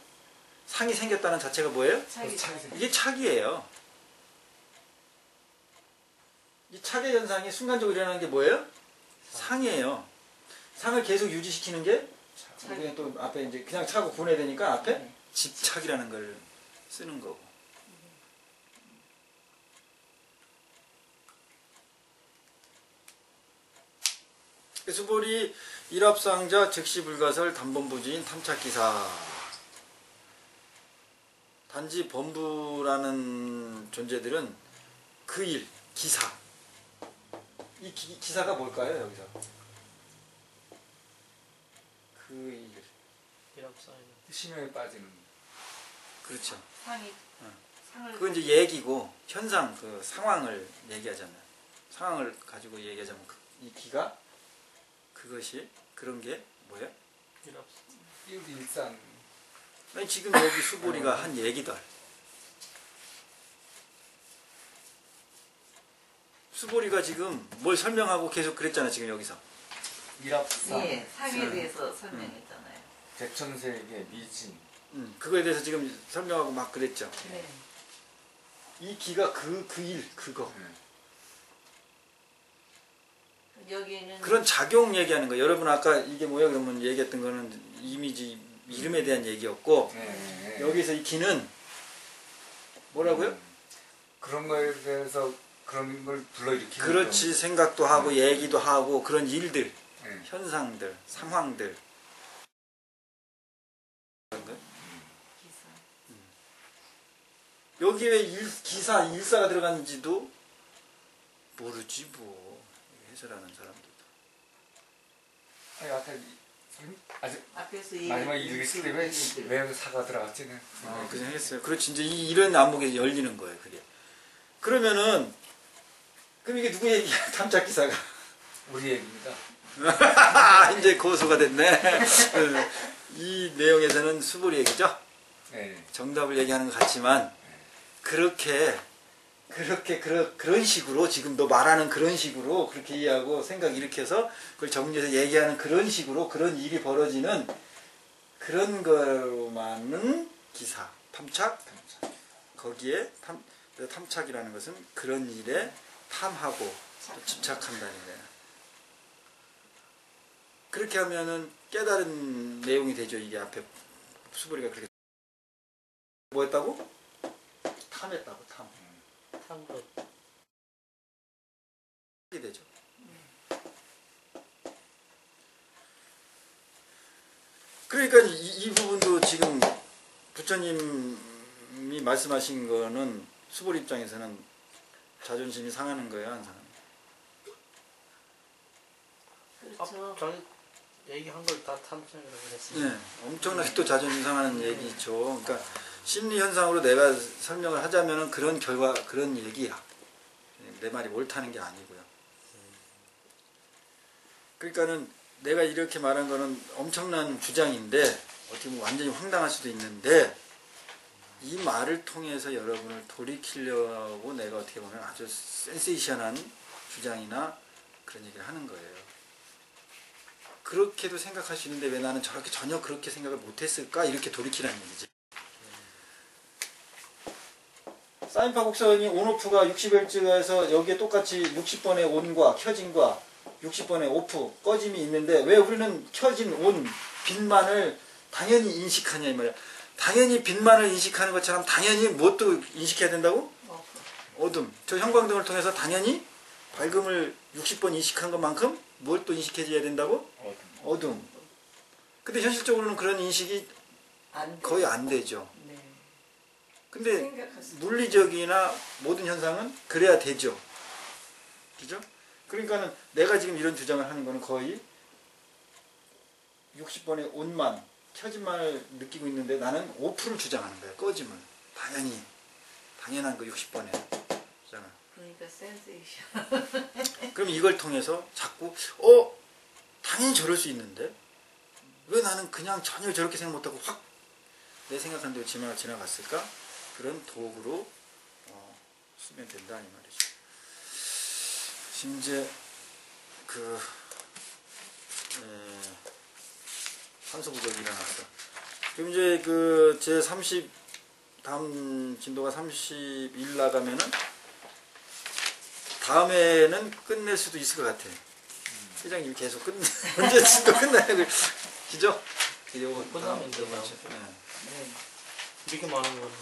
상이 생겼다는 자체가 뭐예요? 착이 이게 착이에요. 이 착의 현상이 순간적으로 일어나는 게 뭐예요? 상이에요. 상을 계속 유지시키는 게 우리가 또 앞에 이제 그냥 차고 분해야 되니까 앞에 네. 집착이라는 걸 쓰는 거고. 수볼이 일합상자 즉시불가설 단범부지인 탐착기사. 단지 범부라는 존재들은 그 일, 기사. 이 기사가 뭘까요, 여기서? 그 일. 심형에 빠지는. 그렇죠. 상이 상을 그건 이제 얘기고, 현상, 그 상황을 얘기하잖아요. 상황을 가지고 얘기하자면, 이 기가, 그것이, 그런 게 뭐예요? 일산. 아니, 지금 여기 수보리가 한 얘기다. 수보리가 지금 뭘 설명하고 계속 그랬잖아, 지금 여기서. 일합상. 예, 상에 대해서 설명했잖아요. 대천세계 미진. 그거에 대해서 지금 설명하고 막 그랬죠. 네. 이 기가 그 일, 그거. 여기는 그런 작용 얘기하는 거예요. 여러분 아까 이게 뭐야 그러면 얘기했던 거는 이미지, 이름에 대한 얘기였고 여기서 이 기는 뭐라고요? 그런 거에 대해서 그런 걸 불러일으키는. 그렇지, 생각도 하고 얘기도 하고 그런 일들, 네. 현상들, 상황들. 기사. 여기 왜 기사, 일사가 들어갔는지도 모르지 뭐. 해설하는 사람들도. 아니 아까 아직 앞에서 마지막 읽을 때 왜 사가 들어갔지? 네. 그 생각했어요. 그렇지, 이제 이런 안목에 열리는 거예요, 그게. 그러면은, 그럼 이게 누구 얘기야? 탐착기사가. 우리 얘기입니다. 이제 고소가 됐네. 이 내용에서는 수보리 얘기죠? 네. 정답을 얘기하는 것 같지만, 그런 식으로, 지금 너 말하는 그런 식으로 그렇게 이해하고 생각 일으켜서 그걸 정리해서 얘기하는 그런 식으로 그런 일이 벌어지는 그런 거로만은 기사, 탐착. 거기에 탐착이라는 것은 그런 일에 탐하고 또 집착한다는 거예요. 그렇게 하면은 깨달은 내용이 되죠. 이게 앞에 수보리가 그렇게 뭐였다고? 탐했다고, 탐. 탐구. 하게 되죠. 그러니까 이 부분도 지금 부처님이 말씀하신 거는 수보리 입장에서는 자존심이 상하는 거예요, 안 상하는 거예요? 그렇죠. 전에 얘기한 걸 다 탐정이라고 했습니다. 네, 엄청나게 또 자존심 상하는 얘기죠. 그러니까 심리 현상으로 내가 설명을 하자면은 그런 결과, 그런 얘기야. 내 말이 옳다는 게 아니고요. 그러니까는 내가 이렇게 말한 거는 엄청난 주장인데 어떻게 보면 완전히 황당할 수도 있는데 이 말을 통해서 여러분을 돌이키려고 내가 어떻게 보면 아주 센세이션한 주장이나 그런 얘기를 하는 거예요. 그렇게도 생각할 수 있는데 왜 나는 저렇게 전혀 그렇게 생각을 못했을까? 이렇게 돌이키라는 얘기지. 사인파 곡선이 온오프가 60Hz에서 여기에 똑같이 60번의 온과 켜짐과 60번의 오프, 꺼짐이 있는데 왜 우리는 켜진 온, 빛만을 당연히 인식하냐 이 말이야. 당연히 빛만을 인식하는 것처럼 당연히 무엇도 인식해야 된다고? 어둠. 저 형광등을 통해서 당연히 밝음을 60번 인식한 것만큼 뭘 또 인식해줘야 된다고? 어둠. 근데 현실적으로는 그런 인식이 안 거의 안 되죠. 네. 근데 생각할 수 물리적이나 모든 현상은 그래야 되죠. 그죠? 그러니까는 내가 지금 이런 주장을 하는 거는 거의 60번의 온만, 켜짐만을 느끼고 있는데 나는 5%를 주장하는 거야. 꺼짐을. 당연한 그 60번의 주장을. 그러니까 센세이션. 그럼 이걸 통해서 자꾸 당연히 저럴 수 있는데 왜 나는 그냥 전혀 저렇게 생각 못하고 확 내 생각한 대로 지나갔을까? 그런 도구로 쓰면 된다 이 말이죠. 지금 이제 산소 부족이 일어났어. 그럼 이제 제 30 다음 진도가 31 나가면은 다음에는 끝낼 수도 있을 것 같아. 회장님이 계속 언제 진도 끝나요? 그죠? 이거 끝나면 다음 되나요? 번째. 네. 이렇게 많은 거는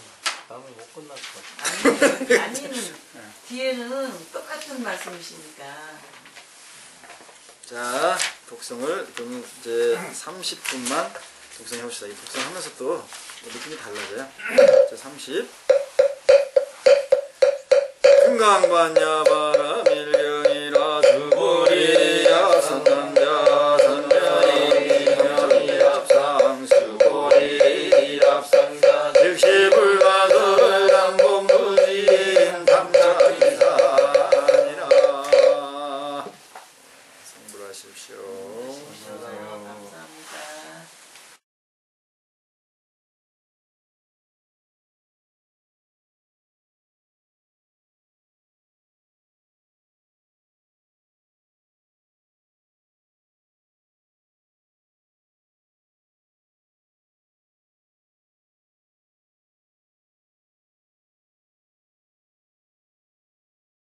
다음에 못 끝날 것 같아. 아니는 뒤에는 똑같은 말씀이시니까. 자, 독성을 그러면 이제 30분만 독성해 봅시다. 이 독성하면서 또 느낌이 달라져요. 자, 30. 금강반야바